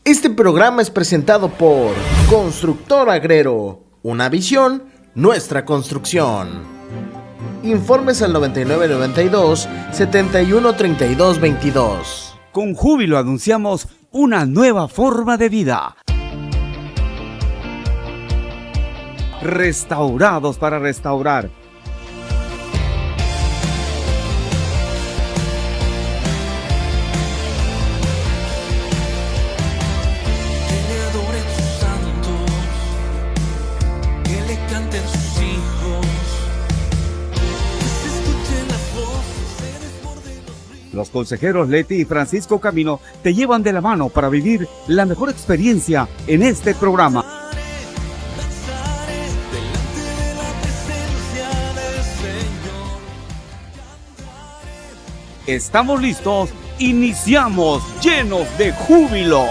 Este programa es presentado por Constructor Agrero, una visión, nuestra construcción. Informes al 9992 7132 22. Con júbilo anunciamos una nueva forma de vida. Restaurados para restaurar. Los consejeros Leti y Francisco Camino te llevan de la mano para vivir la mejor experiencia en este programa. Estamos listos, iniciamos llenos de júbilo.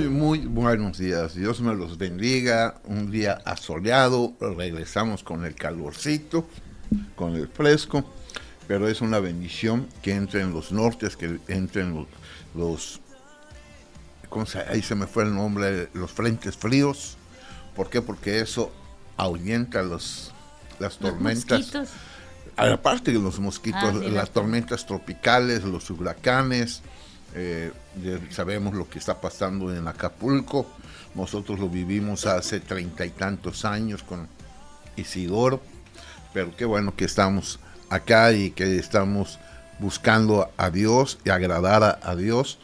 Muy buenos días, Dios me los bendiga, un día asoleado, regresamos con el calorcito, con el fresco, pero es una bendición que entren los nortes, que entren los ahí se me fue el nombre, los frentes fríos. ¿Por qué? Porque eso ahuyenta las tormentas. Mosquitos. Aparte de los mosquitos, las tormentas tropicales, los huracanes. Sabemos lo que está pasando en Acapulco. Nosotros lo vivimos hace 30 y tantos años con Isidoro, pero qué bueno que estamos acá y que estamos buscando a Dios y agradar a Dios.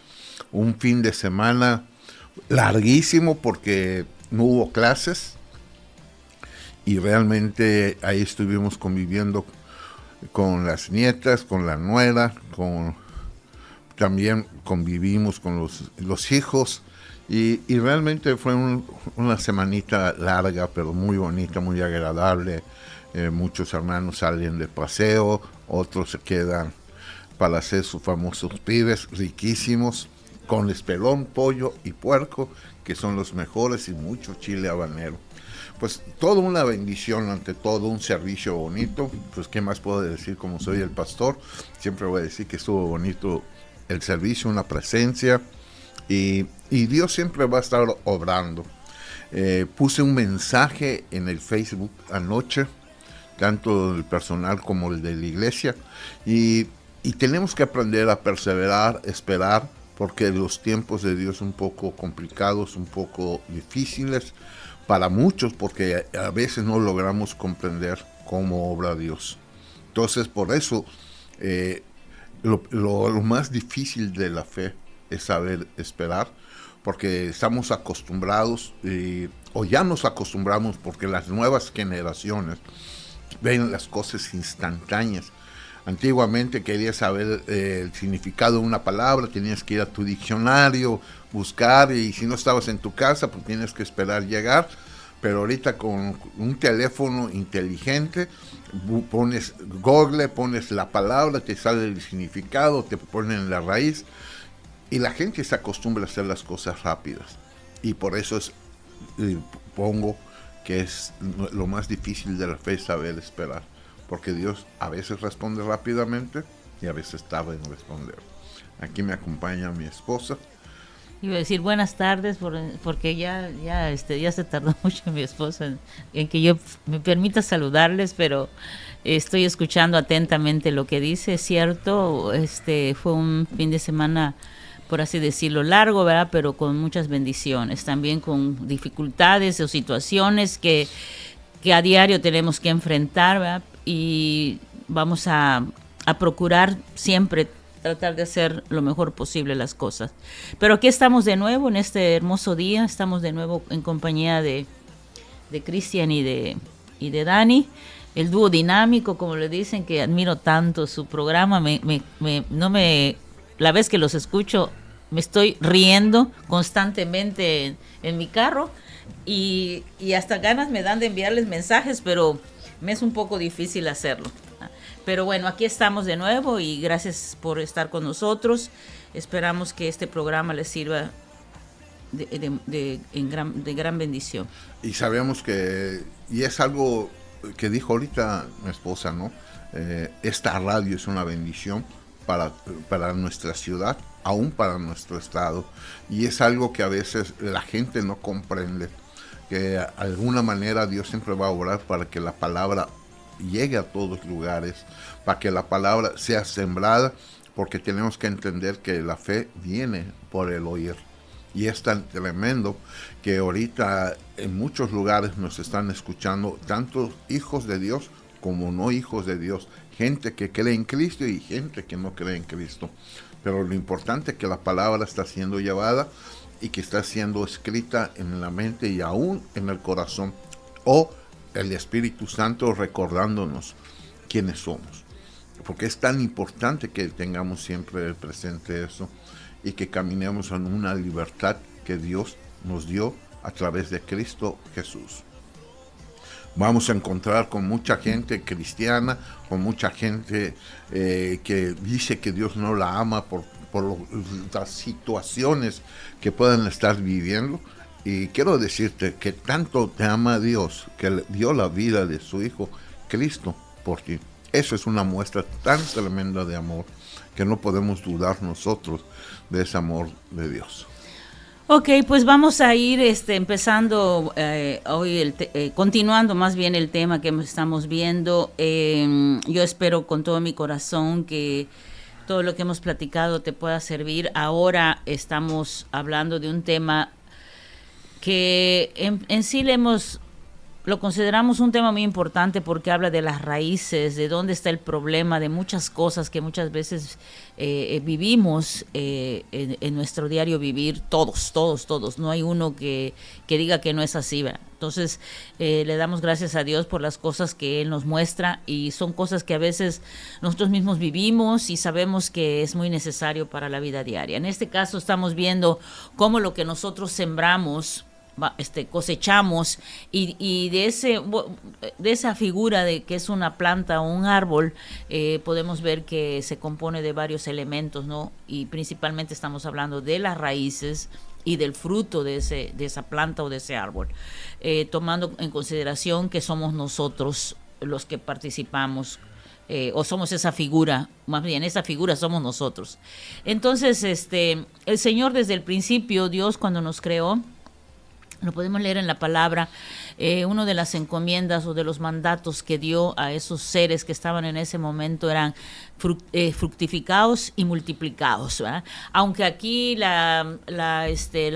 Un fin de semana larguísimo porque no hubo clases y realmente ahí estuvimos conviviendo con las nietas, con la nuera, también convivimos con los hijos y realmente fue una semanita larga, pero muy bonita, muy agradable. Muchos hermanos salen de paseo, otros se quedan para hacer sus famosos pibes riquísimos, con espelón, pollo y puerco, que son los mejores, y mucho chile habanero. Pues toda una bendición, ante todo un servicio bonito. Pues qué más puedo decir, como soy el pastor, siempre voy a decir que estuvo bonito el servicio, una presencia, y Dios siempre va a estar obrando. Puse un mensaje en el Facebook anoche, tanto el personal como el de la iglesia, y tenemos que aprender a perseverar, esperar, porque los tiempos de Dios son un poco complicados, un poco difíciles para muchos, porque a veces no logramos comprender cómo obra Dios. Entonces, por eso, lo más difícil de la fe es saber esperar, porque estamos acostumbrados, o ya nos acostumbramos, porque las nuevas generaciones ven las cosas instantáneas. Antiguamente querías saber el significado de una palabra, tenías que ir a tu diccionario, buscar, y si no estabas en tu casa, pues tienes que esperar llegar. Pero ahorita con un teléfono inteligente, pones Google, pones la palabra, te sale el significado, te ponen la raíz, y la gente se acostumbra a hacer las cosas rápidas. Y por eso pongo que es lo más difícil de la fe, saber esperar. Porque Dios a veces responde rápidamente y a veces tarda en responder. Aquí me acompaña mi esposa. Iba a decir buenas tardes porque ya se tardó mucho mi esposa en que yo me permita saludarles, pero estoy escuchando atentamente lo que dice. Es cierto, fue un fin de semana, por así decirlo, largo, ¿verdad? Pero con muchas bendiciones, también con dificultades o situaciones que a diario tenemos que enfrentar, ¿verdad? Y vamos a procurar siempre tratar de hacer lo mejor posible las cosas. Pero aquí estamos de nuevo en este hermoso día, estamos de nuevo en compañía de Cristian y de Dani, el dúo dinámico, como le dicen, que admiro tanto su programa. La vez que los escucho me estoy riendo constantemente en mi carro y hasta ganas me dan de enviarles mensajes, pero me es un poco difícil hacerlo. Pero bueno, aquí estamos de nuevo y gracias por estar con nosotros. Esperamos que este programa les sirva de gran bendición. Y sabemos que, y es algo que dijo ahorita mi esposa, ¿no? Esta radio es una bendición para nuestra ciudad, aún para nuestro estado. Y es algo que a veces la gente no comprende, que de alguna manera Dios siempre va a orar para que la palabra llegue a todos lugares, para que la palabra sea sembrada, porque tenemos que entender que la fe viene por el oír. Y es tan tremendo que ahorita en muchos lugares nos están escuchando tanto hijos de Dios como no hijos de Dios, gente que cree en Cristo y gente que no cree en Cristo. Pero lo importante es que la palabra está siendo llevada y que está siendo escrita en la mente y aún en el corazón, o el Espíritu Santo recordándonos quiénes somos. Porque es tan importante que tengamos siempre presente eso y que caminemos en una libertad que Dios nos dio a través de Cristo Jesús. Vamos a encontrar con mucha gente cristiana, con mucha gente que dice que Dios no la ama por las situaciones que puedan estar viviendo. Y quiero decirte que tanto te ama Dios, que le dio la vida de su Hijo Cristo por ti. Eso es una muestra tan tremenda de amor que no podemos dudar nosotros de ese amor de Dios. Ok, pues vamos a ir empezando hoy, continuando más bien el tema que estamos viendo. Yo espero con todo mi corazón que todo lo que hemos platicado te pueda servir. Ahora estamos hablando de un tema que en sí lo consideramos un tema muy importante porque habla de las raíces, de dónde está el problema, de muchas cosas que muchas veces vivimos en nuestro diario vivir, todos. No hay uno que diga que no es así, ¿verdad? Entonces, le damos gracias a Dios por las cosas que Él nos muestra y son cosas que a veces nosotros mismos vivimos y sabemos que es muy necesario para la vida diaria. En este caso estamos viendo cómo lo que nosotros sembramos, cosechamos y de esa figura de que es una planta o un árbol, podemos ver que se compone de varios elementos, ¿no? Y principalmente estamos hablando de las raíces y del fruto de esa planta o de ese árbol, tomando en consideración que somos nosotros los que participamos, o somos esa figura, más bien esa figura somos nosotros. Entonces, el Señor desde el principio, Dios cuando nos creó, lo podemos leer en la palabra, uno de las encomiendas o de los mandatos que dio a esos seres que estaban en ese momento eran fructificaos y multiplicaos, ¿verdad? Aunque aquí la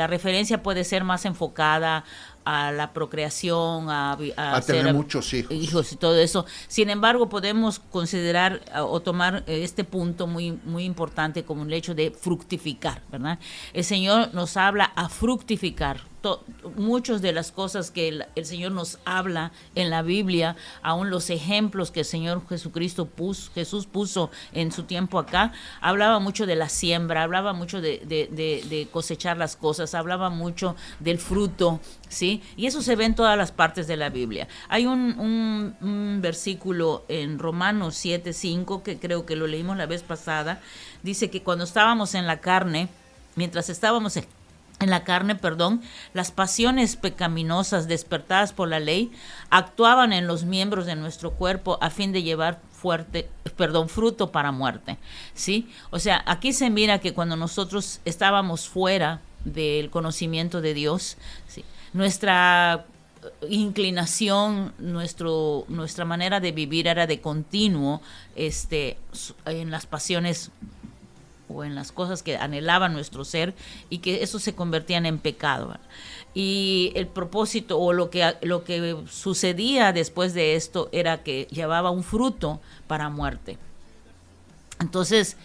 referencia puede ser más enfocada a la procreación, a tener muchos hijos y todo eso. Sin embargo, podemos considerar o tomar este punto muy, muy importante como el hecho de fructificar, ¿verdad? El Señor nos habla a fructificar. Muchas de las cosas que el Señor nos habla en la Biblia, aún los ejemplos que el Señor Jesús puso en su tiempo acá, hablaba mucho de la siembra, hablaba mucho de cosechar las cosas, hablaba mucho del fruto, ¿sí? Y eso se ve en todas las partes de la Biblia. Hay un versículo en Romanos 7:5, que creo que lo leímos la vez pasada, dice que cuando estábamos en la carne, mientras estábamos en la carne, las pasiones pecaminosas despertadas por la ley actuaban en los miembros de nuestro cuerpo a fin de llevar fruto para muerte, ¿sí? O sea, aquí se mira que cuando nosotros estábamos fuera del conocimiento de Dios, ¿sí?, nuestra inclinación, nuestra manera de vivir era de continuo en las pasiones o en las cosas que anhelaba nuestro ser, y que eso se convertían en pecado, ¿verdad? Y el propósito o lo que sucedía después de esto era que llevaba un fruto para muerte. Entonces,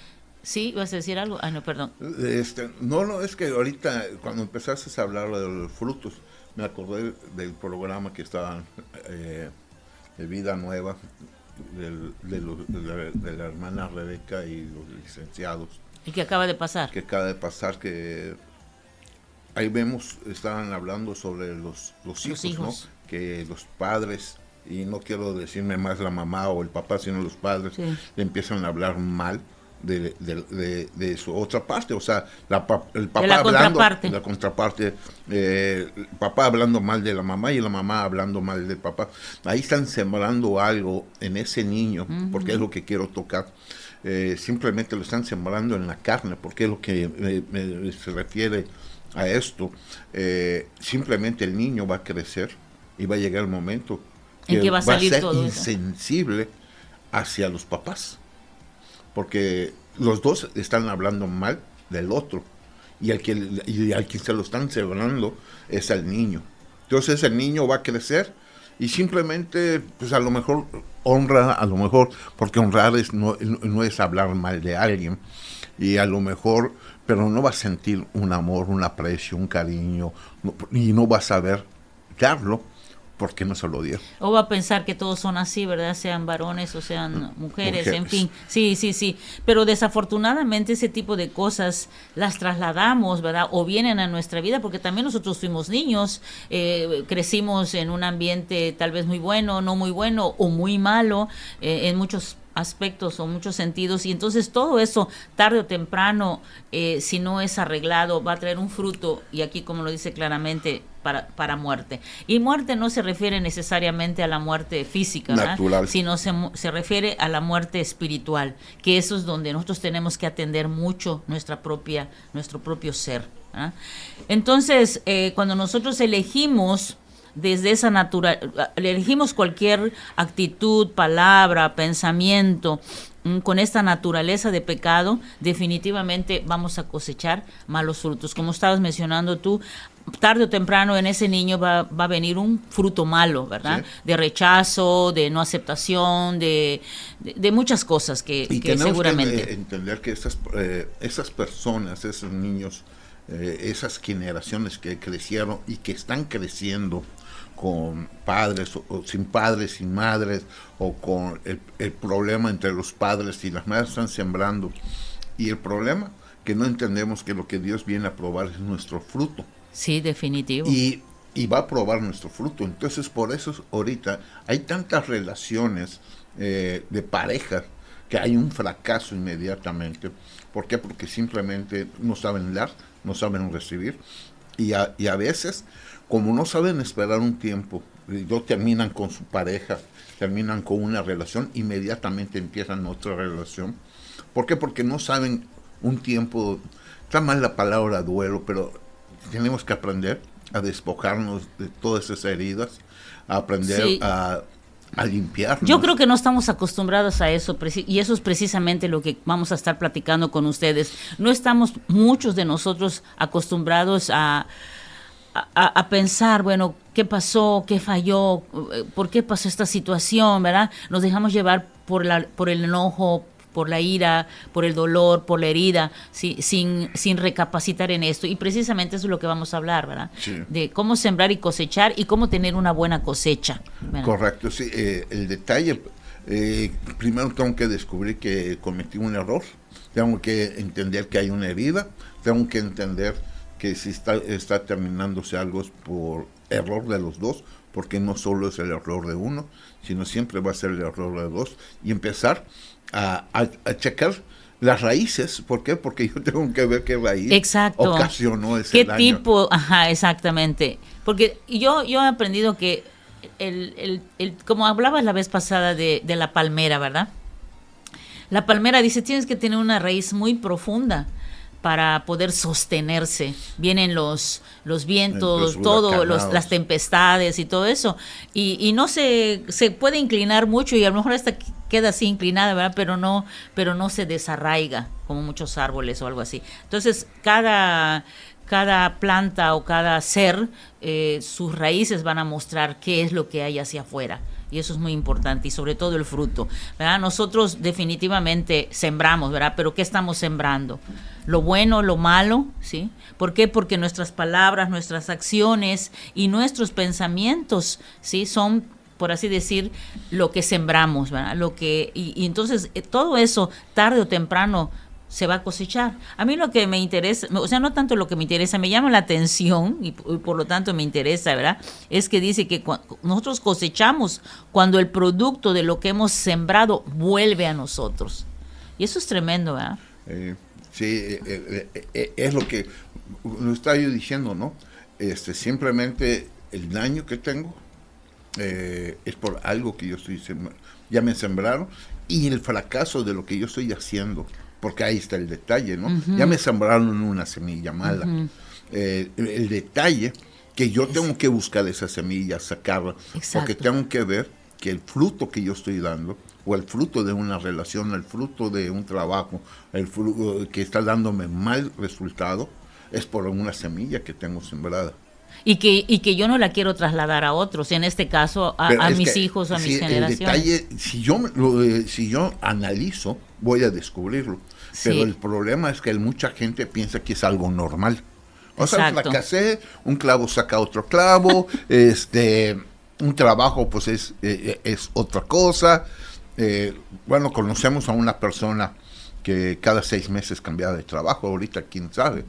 ¿sí? ¿Vas a decir algo? Ah, no, perdón. No, es que ahorita cuando empezaste a hablar de los frutos, me acordé del programa que estaba de Vida Nueva, de la hermana Rebeca y los licenciados. Y que acaba de pasar. que acaba de pasar, que ahí vemos, estaban hablando sobre los hijos, ¿no? Que los padres, y no quiero decirme más la mamá o el papá, sino los padres, Sí. le empiezan a hablar mal de su otra parte, o sea, el papá De la hablando, contraparte. la contraparte, el papá hablando mal de la mamá y la mamá hablando mal del papá. Ahí están sembrando algo en ese niño, porque es lo que quiero tocar. Simplemente lo están sembrando en la carne, porque es lo que se refiere a esto. Simplemente el niño va a crecer y va a llegar el momento en que va a salir ser todo eso. insensible hacia los papás, porque los dos están hablando mal del otro, y al que se lo están sembrando es al niño. Entonces el niño va a crecer y simplemente, pues a lo mejor honra, a lo mejor, porque honrar no es hablar mal de alguien, y a lo mejor, pero no va a sentir un amor, un aprecio, un cariño, y no va a saber darlo porque no se lo dio. O va a pensar que todos son así, ¿verdad? Sean varones o sean mujeres, en fin. Sí. Pero desafortunadamente ese tipo de cosas las trasladamos, ¿verdad? O vienen a nuestra vida, porque también nosotros fuimos niños, crecimos en un ambiente tal vez muy bueno, no muy bueno o muy malo, en muchos aspectos o muchos sentidos, y entonces todo eso tarde o temprano, si no es arreglado, va a traer un fruto, y aquí como lo dice claramente, para muerte. Y muerte no se refiere necesariamente a la muerte física, ¿verdad? Natural. Sino se refiere a la muerte espiritual, que eso es donde nosotros tenemos que atender mucho nuestro propio ser, ¿verdad? Entonces, cuando nosotros elegimos desde esa elegimos cualquier actitud, palabra, pensamiento con esta naturaleza de pecado, definitivamente vamos a cosechar malos frutos. Como estabas mencionando tú, tarde o temprano en ese niño va a venir un fruto malo, ¿verdad? Sí. De rechazo, de no aceptación, de muchas cosas que seguramente. Tenemos que entender que esas personas, esos niños, esas generaciones que crecieron y que están creciendo con padres o sin padres, sin madres, o con el problema entre los padres y las madres, están sembrando. Y el problema, que no entendemos que lo que Dios viene a probar es nuestro fruto. Sí, definitivo. Y va a probar nuestro fruto. Entonces, por eso ahorita hay tantas relaciones de pareja que hay un fracaso inmediatamente. ¿Por qué? Porque simplemente no saben dar, no saben recibir. Y a veces, como no saben esperar un tiempo, no terminan con su pareja, terminan con una relación, inmediatamente empiezan otra relación. ¿Por qué? Porque no saben un tiempo. Está mal la palabra duelo, pero tenemos que aprender a despojarnos de todas esas heridas, a aprender a limpiarnos. Yo creo que no estamos acostumbrados a eso, y eso es precisamente lo que vamos a estar platicando con ustedes. No estamos muchos de nosotros acostumbrados a pensar, bueno, ¿qué pasó? ¿Qué falló? ¿Por qué pasó esta situación? ¿Verdad? Nos dejamos llevar por el enojo, por la ira, por el dolor, por la herida, ¿sí? sin recapacitar en esto. Y precisamente eso es lo que vamos a hablar, ¿verdad? Sí. De cómo sembrar y cosechar y cómo tener una buena cosecha, ¿verdad? Correcto, sí. El detalle, primero tengo que descubrir que cometí un error, tengo que entender que hay una herida, tengo que entender que si está terminándose algo es por error de los dos, porque no solo es el error de uno, sino siempre va a ser el error de dos, y empezar a checar las raíces. ¿Por qué? Porque yo tengo que ver qué raíz ocasionó ese daño. ¿Qué tipo? Ajá, exactamente. Porque yo he aprendido que como hablabas la vez pasada de la palmera, ¿verdad? La palmera dice, tienes que tener una raíz muy profunda para poder sostenerse. Vienen los vientos, todo, las tempestades y todo eso. Y no se puede inclinar mucho, y a lo mejor hasta queda así inclinada, ¿verdad? Pero no se desarraiga como muchos árboles o algo así. Entonces, cada planta o cada ser, sus raíces van a mostrar qué es lo que hay hacia afuera. Y eso es muy importante, y sobre todo el fruto, ¿verdad? Nosotros definitivamente sembramos, ¿verdad? Pero ¿qué estamos sembrando? Lo bueno, lo malo, ¿sí? ¿Por qué? Porque nuestras palabras, nuestras acciones y nuestros pensamientos, ¿sí? Son, por así decir, lo que sembramos, ¿verdad? Y entonces todo eso, tarde o temprano, se va a cosechar. A mí lo que me interesa, o sea, no tanto lo que me interesa, me llama la atención y por lo tanto me interesa, ¿verdad? Es que dice que nosotros cosechamos cuando el producto de lo que hemos sembrado vuelve a nosotros. Y eso es tremendo, ¿verdad? Sí, es lo que lo estaba yo diciendo, ¿no? Simplemente el daño que tengo es por algo que yo estoy ya me sembraron, y el fracaso de lo que yo estoy haciendo, porque ahí está el detalle, ¿no? Uh-huh. Ya me sembraron una semilla mala. Uh-huh. El detalle que yo tengo que buscar esa semilla, sacarla, porque tengo que ver que el fruto que yo estoy dando, o el fruto de una relación, el fruto de un trabajo, el fruto que está dándome mal resultado, es por una semilla que tengo sembrada. Y que yo no la quiero trasladar a otros, en este caso a mis hijos o a mis generaciones. El detalle, si yo analizo, voy a descubrirlo. Sí. Pero el problema es que mucha gente piensa que es algo normal. O sea, fracasé, un clavo saca otro clavo, un trabajo pues es otra cosa. Bueno, conocemos a una persona que cada 6 meses cambiaba de trabajo, ahorita quién sabe.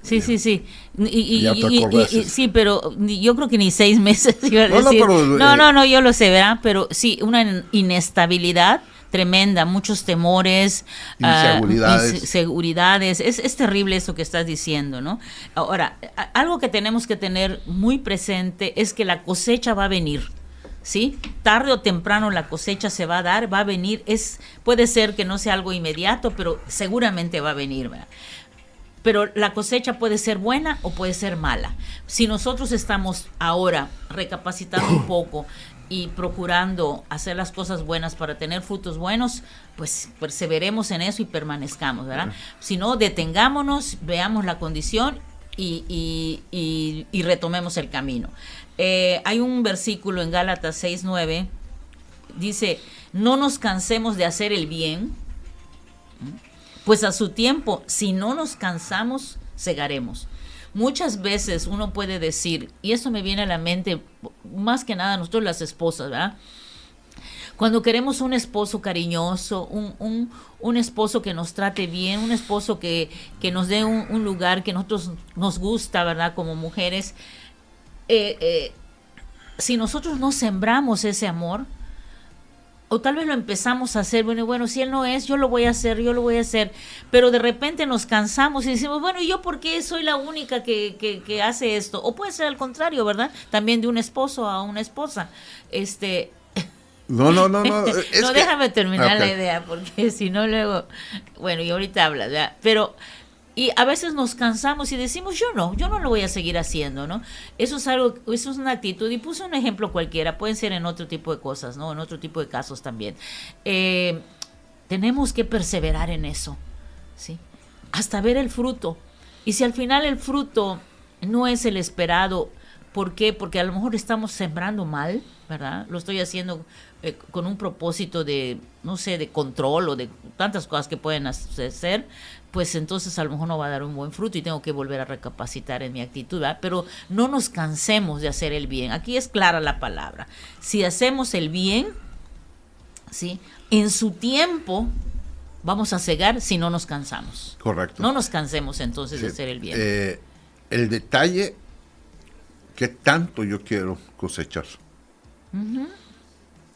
Sí. Sí, pero yo creo que ni 6 meses iba a decir. No, yo lo sé, ¿verdad? Pero sí, una inestabilidad tremenda, muchos temores, inseguridades. Es terrible eso que estás diciendo, ¿no? Ahora, algo que tenemos que tener muy presente es que la cosecha va a venir, ¿sí? Tarde o temprano la cosecha se va a dar, va a venir. Puede ser que no sea algo inmediato, pero seguramente va a venir, ¿verdad? Pero la cosecha puede ser buena o puede ser mala. Si nosotros estamos ahora recapacitando un poco y procurando hacer las cosas buenas para tener frutos buenos, pues perseveremos en eso y permanezcamos, ¿verdad? Si no, detengámonos, veamos la condición y retomemos el camino. Hay un versículo en Gálatas 6:9, dice, no nos cansemos de hacer el bien, pues a su tiempo, si no nos cansamos, segaremos. Muchas veces uno puede decir, y esto me viene a la mente, más que nada nosotros las esposas, ¿verdad? Cuando queremos un esposo cariñoso, un esposo que nos trate bien, un esposo que nos dé un lugar que nosotros nos gusta, ¿verdad? Como mujeres, si nosotros no sembramos ese amor, o tal vez lo empezamos a hacer, bueno, si él no es, yo lo voy a hacer, pero de repente nos cansamos y decimos, bueno, ¿y yo por qué soy la única que hace esto? O puede ser al contrario, ¿verdad? También de un esposo a una esposa. No. Déjame terminar la idea, porque si no luego, bueno, y ahorita hablas, ¿verdad? Pero, y a veces nos cansamos y decimos, yo no lo voy a seguir haciendo, ¿no? Eso es una actitud, y puse un ejemplo cualquiera, pueden ser en otro tipo de cosas, ¿no? En otro tipo de casos también. Tenemos que perseverar en eso, ¿sí? Hasta ver el fruto. Y si al final el fruto no es el esperado, ¿por qué? Porque a lo mejor estamos sembrando mal, ¿verdad? Lo estoy haciendo con un propósito de, no sé, de control o de tantas cosas que pueden hacer, pues entonces a lo mejor no va a dar un buen fruto y tengo que volver a recapacitar en mi actitud, ¿verdad? Pero no nos cansemos de hacer el bien. Aquí es clara la palabra. Si hacemos el bien, ¿sí? En su tiempo vamos a cegar si no nos cansamos. Correcto. No nos cansemos entonces de hacer el bien. El detalle, ¿qué tanto yo quiero cosechar? Uh-huh.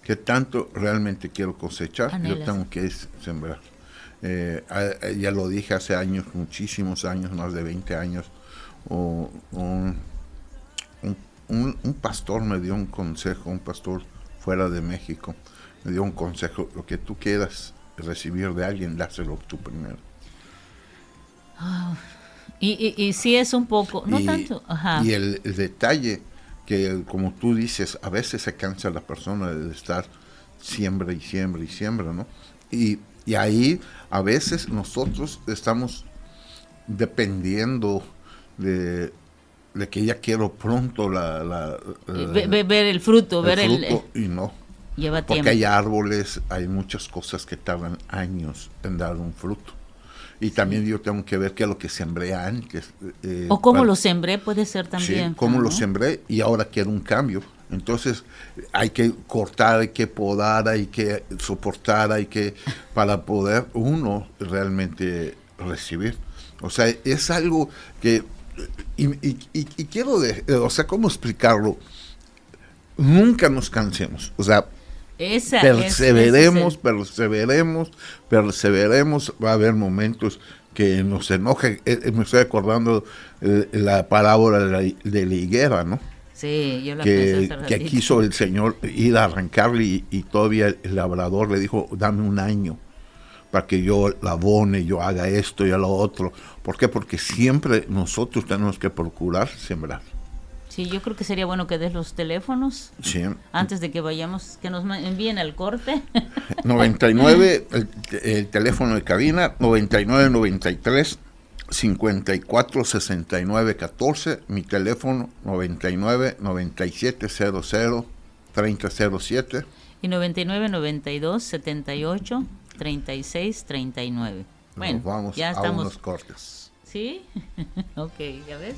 ¿Qué tanto realmente quiero cosechar? Anhelas. Yo tengo que sembrar. Ya lo dije hace años, muchísimos años, más de 20 años, un pastor me dio un consejo, un pastor fuera de México, me dio un consejo: lo que tú quieras recibir de alguien, dáselo tú primero. Y sí es un poco, no tanto. Ajá. Y el detalle, que como tú dices, a veces se cansa la persona de estar siembra y siembra, ¿no? Y ahí a veces nosotros estamos dependiendo de que ya quiero pronto ver el fruto, y no. Lleva porque tiempo. Hay árboles, hay muchas cosas que tardan años en dar un fruto. Y también yo tengo que ver qué es lo que sembré antes. O cómo lo sembré, puede ser también. Sí, cómo lo sembré y ahora quiero un cambio. Entonces hay que cortar, hay que podar, hay que soportar, para poder uno realmente recibir. O sea, es algo que, y quiero, o sea, ¿cómo explicarlo? Nunca nos cansemos, o sea, perseveremos, va a haber momentos que nos enoje. Me estoy acordando la parábola de la higuera, ¿no? Sí, yo la pensé hace que ratito. quiso el Señor ir a arrancarle y todavía el labrador le dijo, dame un año para que yo la abone, yo haga esto y a lo otro. ¿Por qué? Porque siempre nosotros tenemos que procurar sembrar. Sí, yo creo que sería bueno que des los teléfonos Sí. antes de que vayamos, que nos envíen al corte. 99, el teléfono de cabina, 9993 54 69 14, mi teléfono 99 97 00 3007. Y 99 92 78 36 39. Bueno, Nos vamos ya a estamos. unos cortes. ¿Sí? Ok, ¿ya ves?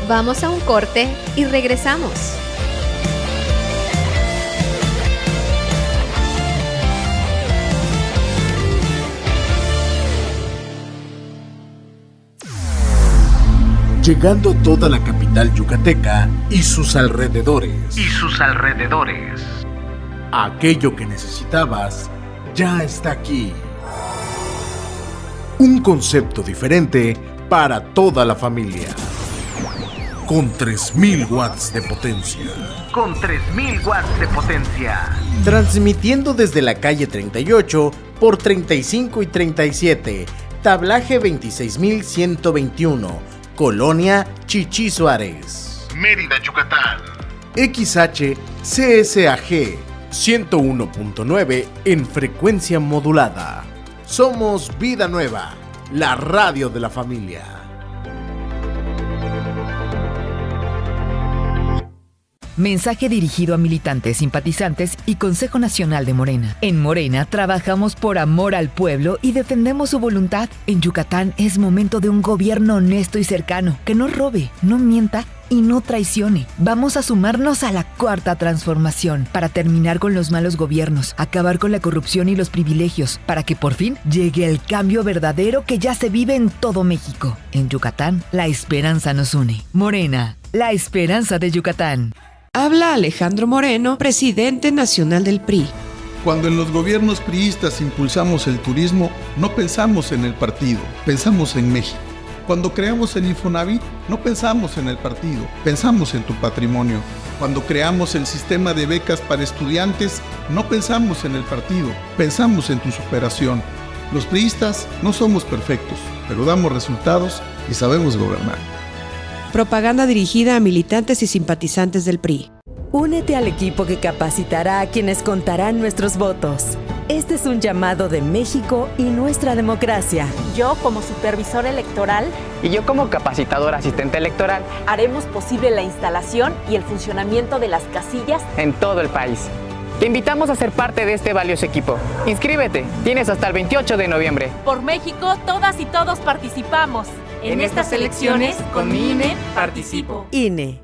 Vamos a un corte y regresamos. Llegando a toda la capital yucateca y sus alrededores. Aquello que necesitabas ya está aquí. Un concepto diferente para toda la familia. Con 3000 watts de potencia. Transmitiendo desde la calle 38 por 35 y 37. Tablaje 26121. Colonia Chichí Suárez. Mérida, Yucatán. XH CSAG 101.9 en frecuencia modulada. Somos Vida Nueva, la radio de la familia. Mensaje dirigido a militantes, simpatizantes y Consejo Nacional de Morena. En Morena trabajamos por amor al pueblo y defendemos su voluntad. En Yucatán es momento de un gobierno honesto y cercano, que no robe, no mienta y no traicione. Vamos a sumarnos a la cuarta transformación para terminar con los malos gobiernos, acabar con la corrupción y los privilegios, para que por fin llegue el cambio verdadero que ya se vive en todo México. En Yucatán, la esperanza nos une. Morena, la esperanza de Yucatán. Habla Alejandro Moreno, presidente nacional del PRI. Cuando en los gobiernos priistas impulsamos el turismo, no pensamos en el partido, pensamos en México. Cuando creamos el Infonavit, no pensamos en el partido, pensamos en tu patrimonio. Cuando creamos el sistema de becas para estudiantes, no pensamos en el partido, pensamos en tu superación. Los priistas no somos perfectos, pero damos resultados y sabemos gobernar. Propaganda dirigida a militantes y simpatizantes del PRI. Únete al equipo que capacitará a quienes contarán nuestros votos. Este es un llamado de México y nuestra democracia. Yo, como supervisor electoral, y yo como capacitador asistente electoral, haremos posible la instalación y el funcionamiento de las casillas en todo el país. Te invitamos a ser parte de este valioso equipo. Inscríbete, tienes hasta el 28 de noviembre. Por México, todas y todos participamos. En estas elecciones, con mi INE, participo. INE.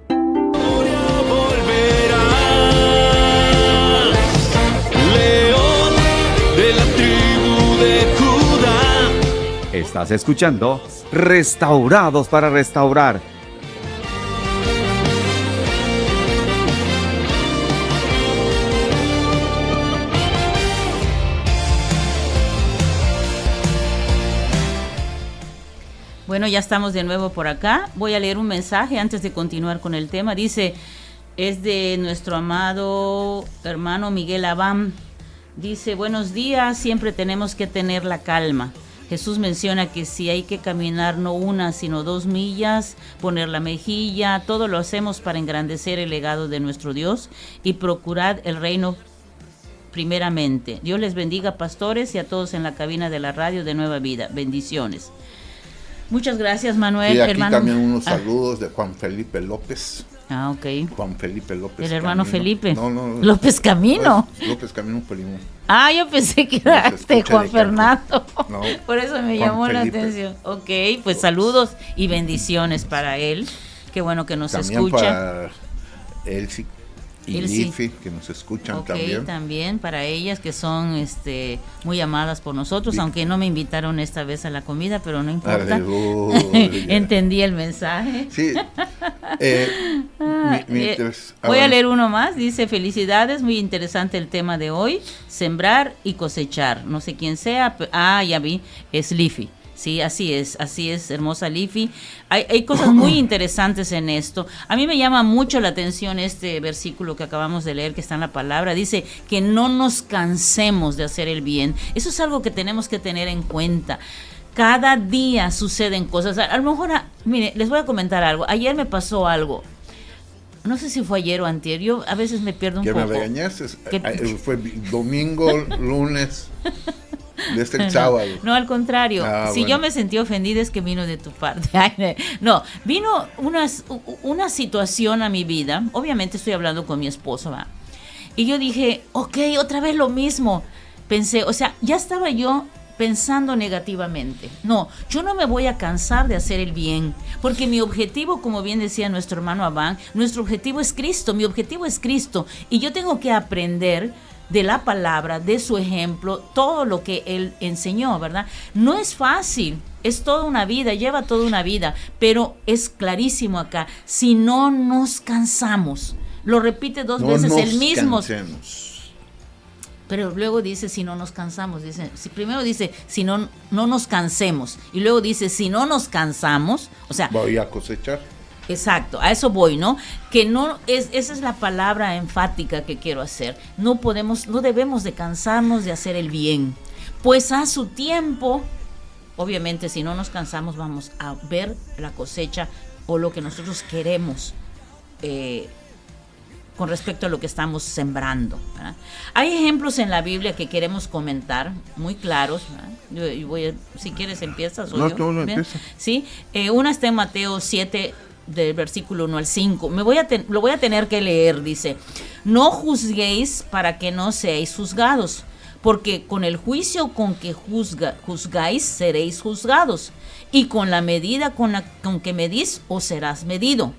León de la tribu de Judá. Estás escuchando Restaurados para Restaurar. Bueno, ya estamos de nuevo por acá. Voy a leer un mensaje antes de continuar con el tema. Dice, es de nuestro amado hermano Miguel Abam. Dice, buenos días, siempre tenemos que tener la calma. Jesús menciona que si hay que caminar no 1, sino 2 millas, poner la mejilla, todo lo hacemos para engrandecer el legado de nuestro Dios y procurar el reino primeramente. Dios les bendiga, pastores, y a todos en la cabina de la radio de Nueva Vida. Bendiciones. Muchas gracias, Manuel. Y aquí hermano. también unos saludos de Juan Felipe López. Ah, ok. Juan Felipe López. El hermano Camino. Felipe. No. López Camino. López Camino, primo. Ah, yo pensé que era Juan Fernando. No, por eso me Juan llamó Felipe. la atención. Ok, pues saludos y bendiciones para él. Qué bueno que nos también escucha. Para Elsie y Elsie. Lifi, que nos escuchan Ok, también. para ellas que son muy amadas por nosotros, aunque no me invitaron esta vez a la comida, pero no importa. Entendí el mensaje. Sí. Voy a leer uno más. Dice: felicidades, muy interesante el tema de hoy, sembrar y cosechar. No sé quién sea. Ya vi, es Lifi. Sí, así es, hermosa Lifi. Hay cosas muy interesantes en esto. A mí me llama mucho la atención este versículo que acabamos de leer, que está en la palabra. Dice que no nos cansemos de hacer el bien. Eso es algo que tenemos que tener en cuenta. Cada día suceden cosas. A lo mejor, mire, les voy a comentar algo. Ayer me pasó algo. No sé si fue ayer o antier. Yo a veces me pierdo un poco. ¿Que me regañaste? Fue domingo, lunes... Desde el sábado. No, al contrario. Si bueno. yo me sentí ofendida es que vino de tu parte. No, vino una situación a mi vida. Obviamente estoy hablando con mi esposo, ¿va? Y yo dije, ok, otra vez lo mismo. Pensé, o sea, ya estaba yo pensando negativamente. No, yo no me voy a cansar de hacer el bien, porque mi objetivo, como bien decía nuestro hermano Abán, nuestro objetivo es Cristo, mi objetivo es Cristo, y yo tengo que aprender de la palabra, de su ejemplo, todo lo que él enseñó, ¿verdad? No es fácil, es toda una vida, lleva toda una vida, pero es clarísimo acá, si no nos cansamos, lo repite dos veces el mismo. Cansemos. Pero luego dice si no nos cansamos, primero dice si no nos cansemos, y luego dice si no nos cansamos, o sea, voy a cosechar. Exacto, a eso voy, ¿no? Que esa es la palabra enfática que quiero hacer. No debemos de cansarnos de hacer el bien, pues a su tiempo, obviamente si no nos cansamos vamos a ver la cosecha o lo que nosotros queremos con respecto a lo que estamos sembrando, ¿verdad? Hay ejemplos en la Biblia que queremos comentar, muy claros, ¿verdad? Yo si quieres empiezas. No, empieza. Sí, una está en Mateo 7, del versículo 1 al 5. Lo voy a tener que leer. Dice: no juzguéis para que no seáis juzgados, porque con el juicio con que juzgáis seréis juzgados, y con la medida con que medís os serás medido.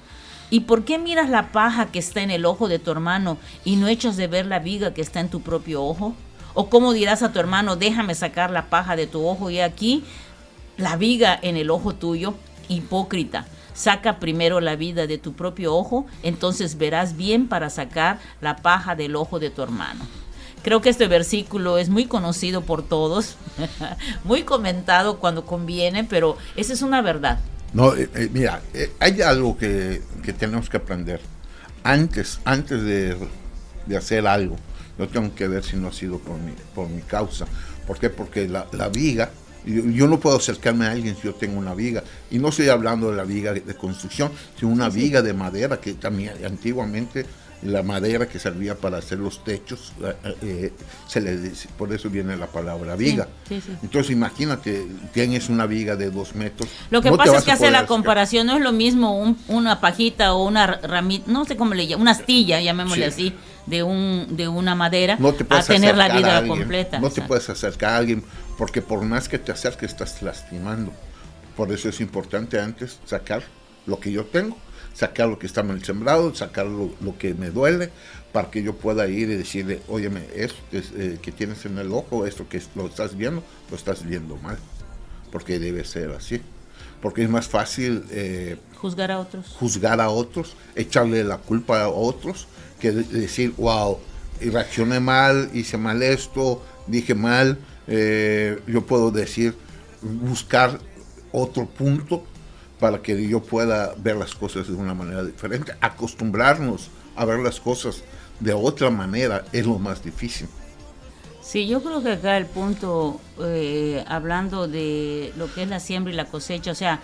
¿Y por qué miras la paja que está en el ojo de tu hermano y no echas de ver la viga que está en tu propio ojo? ¿O cómo dirás a tu hermano, déjame sacar la paja de tu ojo y aquí la viga en el ojo tuyo? Hipócrita, saca primero la viga de tu propio ojo, entonces verás bien para sacar la paja del ojo de tu hermano. Creo que este versículo es muy conocido por todos, muy comentado cuando conviene, pero esa es una verdad. No, mira, hay algo que tenemos que aprender. Antes de hacer algo, yo tengo que ver si no ha sido por mi causa. ¿Por qué? Porque la viga, yo no puedo acercarme a alguien si yo tengo una viga. Y no estoy hablando de la viga de construcción, sino una viga de madera, que también antiguamente la madera que servía para hacer los techos, por eso viene la palabra viga. Sí. Entonces imagínate, tienes una viga de 2 metros. Lo que pasa es que hace la comparación, no es lo mismo una pajita o una ramita, no sé cómo le llaman, una astilla, llamémosle así, de una madera, a tener la vida completa. No te puedes acercar a alguien, porque por más que te acerques estás lastimando. Por eso es importante antes sacar lo que yo tengo, sacar lo que está mal sembrado, sacar lo que me duele, para que yo pueda ir y decirle, óyeme, esto que tienes en el ojo, esto que lo estás viendo mal, porque debe ser así, porque es más fácil juzgar a otros, echarle la culpa a otros, que decir, wow, reaccioné mal, hice mal esto, dije mal. Yo puedo decir, buscar otro punto para que yo pueda ver las cosas de una manera diferente. Acostumbrarnos a ver las cosas de otra manera es lo más difícil. Sí, yo creo que acá el punto, hablando de lo que es la siembra y la cosecha, o sea,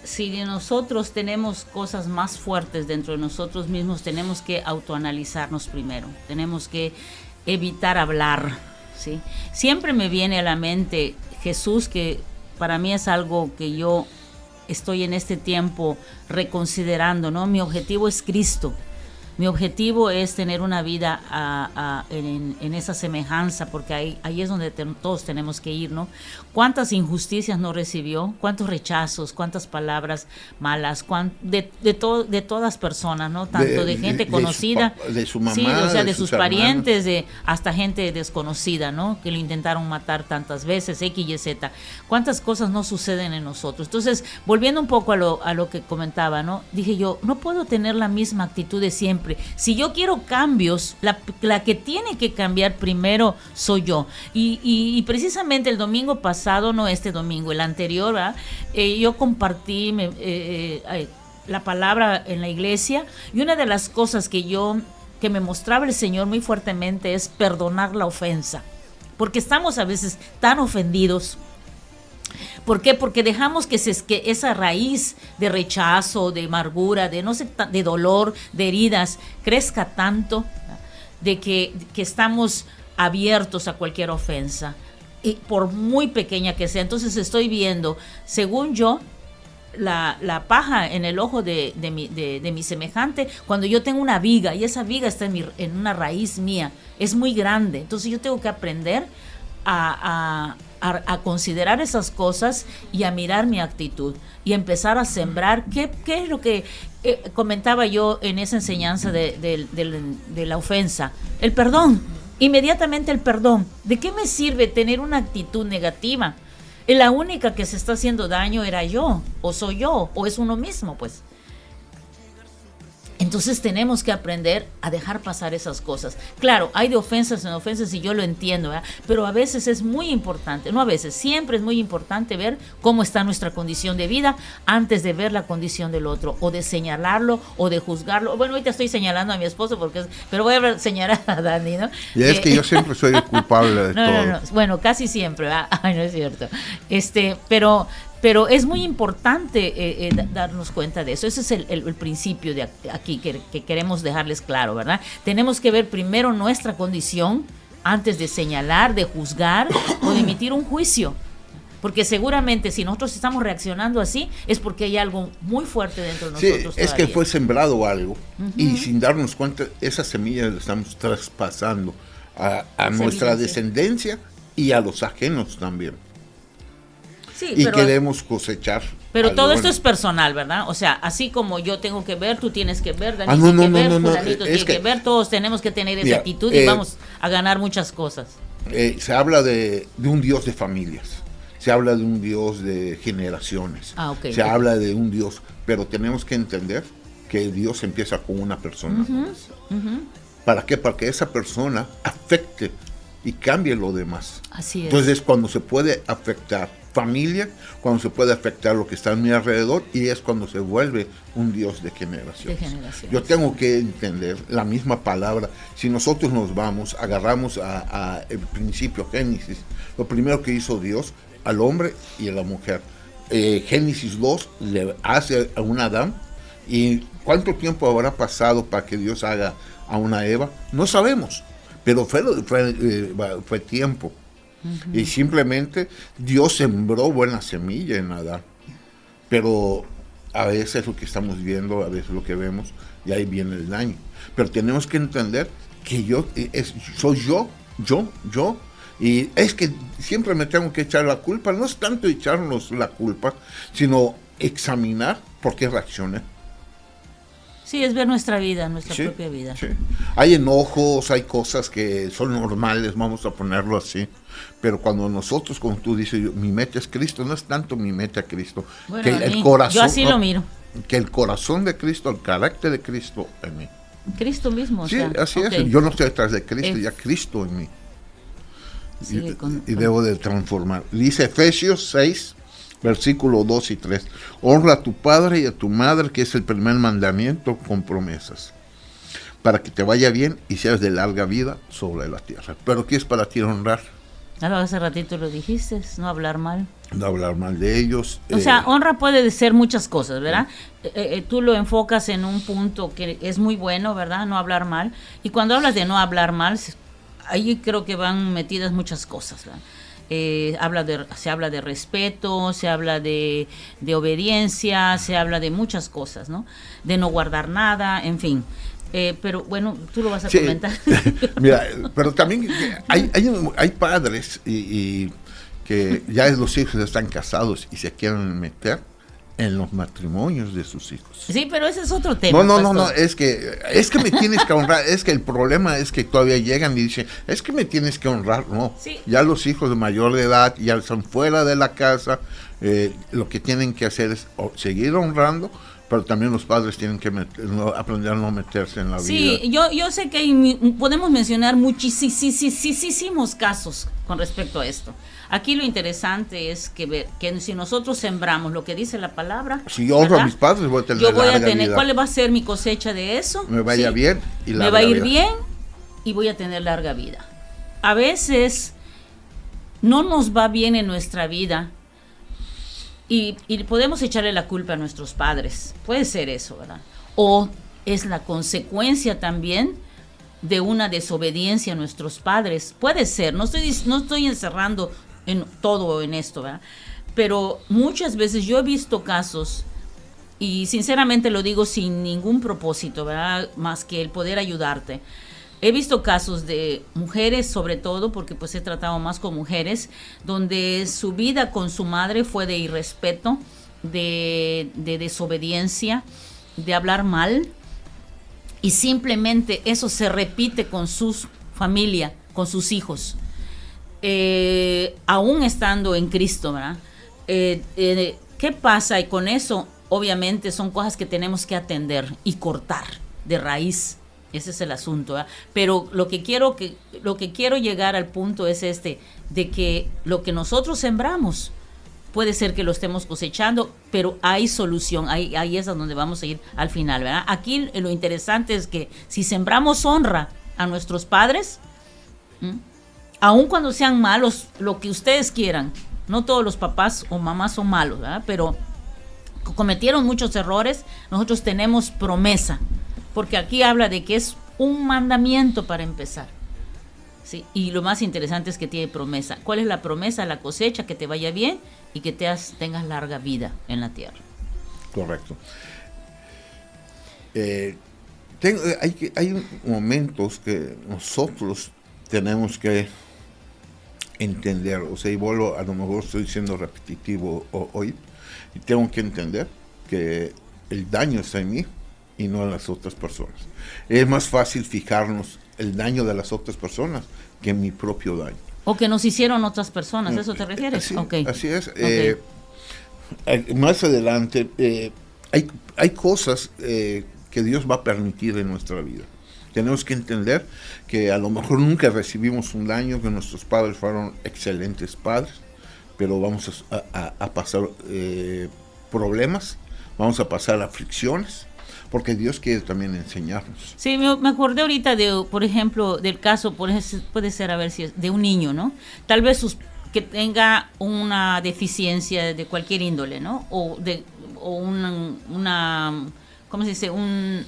si nosotros tenemos cosas más fuertes dentro de nosotros mismos, tenemos que autoanalizarnos primero, tenemos que evitar hablar, ¿sí? Siempre me viene a la mente Jesús, que para mí es algo que yo estoy en este tiempo reconsiderando, ¿no? Mi objetivo es Cristo. Mi objetivo es tener una vida en esa semejanza, porque ahí es donde todos tenemos que ir, ¿no? ¿Cuántas injusticias no recibió? ¿Cuántos rechazos? ¿Cuántas palabras malas? De todas personas, ¿no? Tanto de gente conocida, de su mamá, sí, o sea, de sus parientes, hermanos, hasta gente desconocida, ¿no? Que lo intentaron matar tantas veces, X y Z. ¿Cuántas cosas no suceden en nosotros? Entonces, volviendo un poco a lo que comentaba, ¿no? Dije yo, no puedo tener la misma actitud de siempre. Si yo quiero cambios, la que tiene que cambiar primero soy yo. Y precisamente el domingo pasado, no este domingo, el anterior, yo compartí la palabra en la iglesia, y una de las cosas que me mostraba el Señor muy fuertemente es perdonar la ofensa. Porque estamos a veces tan ofendidos. ¿Por qué? Porque dejamos que esa raíz de rechazo, de amargura, de dolor, de heridas, crezca tanto, de que estamos abiertos a cualquier ofensa, y por muy pequeña que sea. Entonces estoy viendo, según yo, la paja en el ojo de mi semejante, cuando yo tengo una viga, y esa viga está en una raíz mía, es muy grande. Entonces yo tengo que aprender a considerar esas cosas y a mirar mi actitud y empezar a sembrar. ¿Qué es lo que comentaba yo en esa enseñanza de la ofensa? El perdón, inmediatamente el perdón. ¿De qué me sirve tener una actitud negativa? La única que se está haciendo daño era yo, o soy yo, o es uno mismo, pues. Entonces tenemos que aprender a dejar pasar esas cosas. Claro, hay de ofensas en ofensas y yo lo entiendo, ¿verdad? Pero a veces es muy importante, no a veces, siempre es muy importante ver cómo está nuestra condición de vida antes de ver la condición del otro, o de señalarlo, o de juzgarlo. Bueno, ahorita estoy señalando a mi esposo, pero voy a señalar a Dani, ¿no? Y es que yo siempre soy el culpable de todo. No. Bueno, casi siempre, ¿verdad? Ay, no es cierto. Pero es muy importante darnos cuenta de eso. Ese es el principio de aquí que queremos dejarles claro, ¿verdad? Tenemos que ver primero nuestra condición antes de señalar, de juzgar o de emitir un juicio. Porque seguramente si nosotros estamos reaccionando así es porque hay algo muy fuerte dentro de nosotros. Sí, es todavía. que fue sembrado algo, y sin darnos cuenta, esa semilla la estamos traspasando a nuestra descendencia y a los ajenos también. Sí, y queremos cosechar. Pero todo esto es personal, ¿verdad? O sea, así como yo tengo que ver, tú tienes que ver, Dani fulanito tiene que ver, todos tenemos que tener esa actitud y vamos a ganar muchas cosas. Se habla de un Dios de familias, se habla de un Dios de generaciones, se habla de un Dios, pero tenemos que entender que Dios empieza con una persona. ¿Para qué? Para que esa persona afecte y cambie lo demás. Así es. Entonces, cuando se puede afectar familia, cuando se puede afectar lo que está a mi alrededor, y es cuando se vuelve un Dios de generaciones. Yo tengo que entender la misma palabra. Si nosotros nos vamos, agarramos a el principio, Génesis, lo primero que hizo Dios al hombre y a la mujer. Génesis 2 le hace a un Adán, y ¿cuánto tiempo habrá pasado para que Dios haga a una Eva? No sabemos, pero fue tiempo. Y simplemente Dios sembró buena semilla en Adán, pero a veces lo que estamos viendo, a veces lo que vemos, y ahí viene el daño. Pero tenemos que entender que soy yo, y es que siempre me tengo que echar la culpa. No es tanto echarnos la culpa, sino examinar por qué reaccioné. Sí, es ver nuestra vida, nuestra propia vida. Sí. Hay enojos, hay cosas que son normales, vamos a ponerlo así. Pero cuando nosotros, como tú dices, mi meta es Cristo, no es tanto mi meta a Cristo. Bueno, que el corazón, yo así lo miro. Que el corazón de Cristo, el carácter de Cristo en mí. Cristo mismo. Sí, así es. Yo no estoy detrás de Cristo, ya Cristo en mí. Y debo de transformar. Dice Efesios 6, versículo 2 y 3. Honra a tu padre y a tu madre, que es el primer mandamiento con promesas, para que te vaya bien y seas de larga vida sobre la tierra. Pero ¿qué es para ti honrar? Hace ratito lo dijiste, no hablar mal. No hablar mal de ellos. O sea, honra puede ser muchas cosas, ¿verdad? Tú lo enfocas en un punto que es muy bueno, ¿verdad? No hablar mal. Y cuando hablas de no hablar mal, ahí creo que van metidas muchas cosas, ¿verdad? se habla de respeto, se habla de obediencia, se habla de muchas cosas, ¿no? De no guardar nada, en fin. Pero bueno, tú lo vas a comentar. Mira, pero también hay padres y que ya los hijos están casados y se quieren meter en los matrimonios de sus hijos. Sí, pero ese es otro tema. No, es que me tienes que honrar. Es que el problema es que todavía llegan y dicen, es que me tienes que honrar. No, sí. Ya los hijos de mayor de edad ya están fuera de la casa. Lo que tienen que hacer es seguir honrando, pero también los padres tienen que aprender a no meterse en la vida. Sí, yo sé que podemos mencionar muchísimos casos con respecto a esto. Aquí lo interesante es que si nosotros sembramos lo que dice la palabra, si yo honro a mis padres, voy a tener vida. ¿Cuál va a ser mi cosecha de eso? Me vaya bien y me va a ir bien y voy a tener larga vida. A veces no nos va bien en nuestra vida y podemos echarle la culpa a nuestros padres. Puede ser eso, ¿verdad? O es la consecuencia también de una desobediencia a nuestros padres. Puede ser, no estoy encerrando en todo en esto, ¿verdad? Pero muchas veces yo he visto casos, y sinceramente lo digo sin ningún propósito, ¿verdad? Más que el poder ayudarte. He visto casos de mujeres, sobre todo, porque pues he tratado más con mujeres, donde su vida con su madre fue de irrespeto, de desobediencia, de hablar mal, y simplemente eso se repite con su familia, con sus hijos. Aún estando en Cristo, ¿verdad? ¿Qué pasa? Y con eso, obviamente, son cosas que tenemos que atender y cortar de raíz. Ese es el asunto, ¿verdad? Pero lo que quiero llegar al punto es de que lo que nosotros sembramos puede ser que lo estemos cosechando, pero hay solución, ahí es a donde vamos a ir al final, ¿verdad? Aquí lo interesante es que si sembramos honra a nuestros padres, aun cuando sean malos, lo que ustedes quieran, no todos los papás o mamás son malos, ¿verdad? Pero cometieron muchos errores, nosotros tenemos promesa, porque aquí habla de que es un mandamiento para empezar, ¿sí? Y lo más interesante es que tiene promesa. ¿Cuál es la promesa? La cosecha, que te vaya bien y que tengas larga vida en la tierra. Correcto. Hay momentos que nosotros tenemos que entender, o sea, y vuelvo, a lo mejor estoy siendo repetitivo hoy, y tengo que entender que el daño está en mí y no en las otras personas. Es más fácil fijarnos el daño de las otras personas que en mi propio daño. O que nos hicieron otras personas, ¿a eso te refieres? Así es. Más adelante, hay cosas que Dios va a permitir en nuestra vida. Tenemos que entender que a lo mejor nunca recibimos un daño, que nuestros padres fueron excelentes padres, pero vamos a pasar problemas, vamos a pasar aflicciones, porque Dios quiere también enseñarnos. Sí, me acordé ahorita por ejemplo, del caso, puede ser, a ver si es de un niño, ¿no? Tal vez que tenga una deficiencia de cualquier índole, ¿no? O una ¿cómo se dice? Un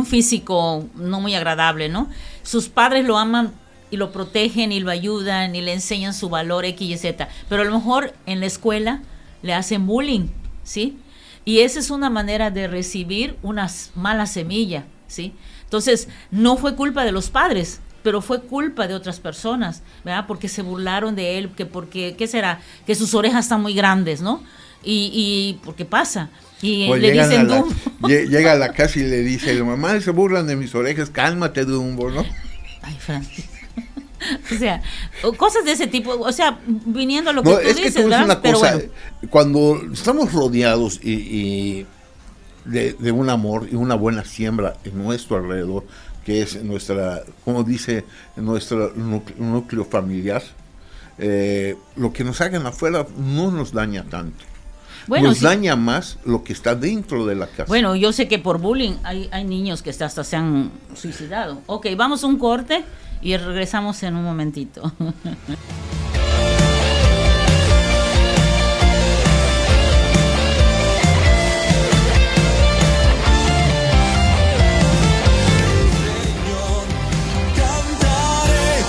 físico no muy agradable, ¿no? Sus padres lo aman y lo protegen y lo ayudan y le enseñan su valor X y Z, pero a lo mejor en la escuela le hacen bullying, ¿sí? Y esa es una manera de recibir una mala semilla, ¿sí? Entonces, no fue culpa de los padres, pero fue culpa de otras personas, ¿verdad? Porque se burlaron de él, ¿qué será? Que sus orejas están muy grandes, ¿no? Y porque pasa. Y pues le dicen Dumbo. Llega a la casa y le dice, la mamá se burlan de mis orejas, cálmate, Dumbo, ¿no? Ay, Francis. O sea, cosas de ese tipo, o sea, viniendo a lo que tú dices, es que ¿verdad? Una pero cosa, bueno. Cuando estamos rodeados y de un amor y una buena siembra en nuestro alrededor, que es nuestra, como dice, nuestro núcleo familiar, lo que nos hagan afuera no nos daña tanto. Bueno, nos daña más lo que está dentro de la casa. Bueno, yo sé que por bullying hay niños que hasta se han suicidado. Ok, vamos a un corte y regresamos en un momentito. Cantaré,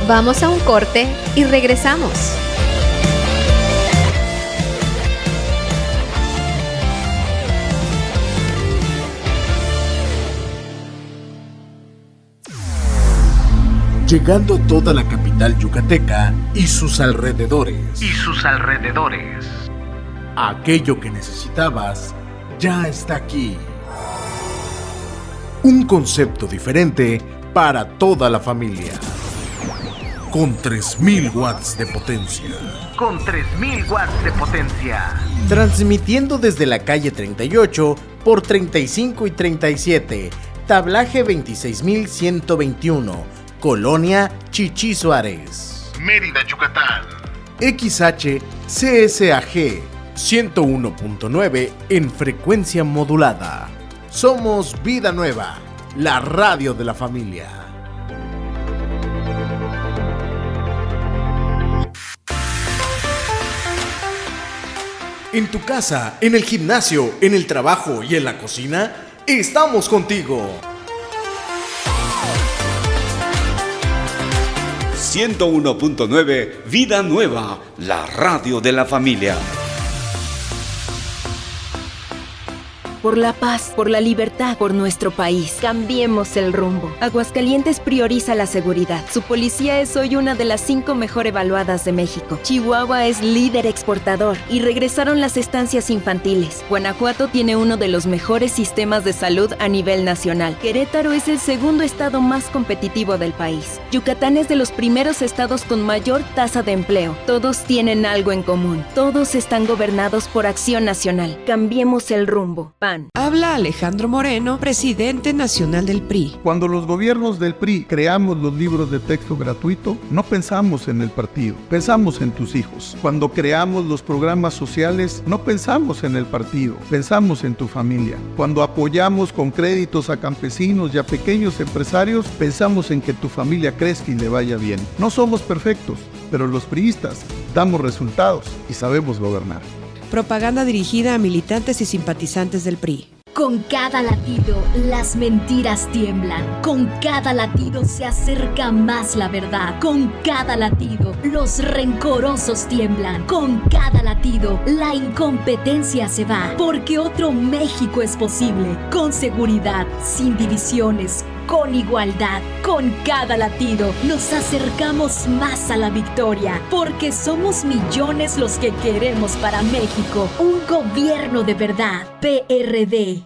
Vamos a un corte y regresamos. Llegando a toda la capital yucateca y sus alrededores. Aquello que necesitabas ya está aquí. Un concepto diferente para toda la familia. Con 3000 watts de potencia. Transmitiendo desde la calle 38 por 35 y 37, tablaje 26121, Colonia Chichí Suárez, Mérida, Yucatán. XH CSAG 101.9 en frecuencia modulada. Somos Vida Nueva, la radio de la familia. En tu casa, en el gimnasio, en el trabajo y en la cocina, estamos contigo. 101.9 Vida Nueva, la radio de la familia. Por la paz, por la libertad, por nuestro país. Cambiemos el rumbo. Aguascalientes prioriza la seguridad. Su policía es hoy una de las 5 mejor evaluadas de México. Chihuahua es líder exportador y regresaron las estancias infantiles. Guanajuato tiene uno de los mejores sistemas de salud a nivel nacional. Querétaro es el segundo estado más competitivo del país. Yucatán es de los primeros estados con mayor tasa de empleo. Todos tienen algo en común. Todos están gobernados por Acción Nacional. Cambiemos el rumbo. Habla Alejandro Moreno, presidente nacional del PRI. Cuando los gobiernos del PRI creamos los libros de texto gratuito, no pensamos en el partido, pensamos en tus hijos. Cuando creamos los programas sociales, no pensamos en el partido, pensamos en tu familia. Cuando apoyamos con créditos a campesinos y a pequeños empresarios, pensamos en que tu familia crezca y le vaya bien. No somos perfectos, pero los priistas damos resultados y sabemos gobernar. Propaganda dirigida a militantes y simpatizantes del PRI. Con cada latido, las mentiras tiemblan. Con cada latido se acerca más la verdad. Con cada latido, los rencorosos tiemblan. Con cada latido, la incompetencia se va. Porque otro México es posible. Con seguridad, sin divisiones, con igualdad. Con cada latido, nos acercamos más a la victoria. Porque somos millones los que queremos para México un gobierno de verdad. PRD.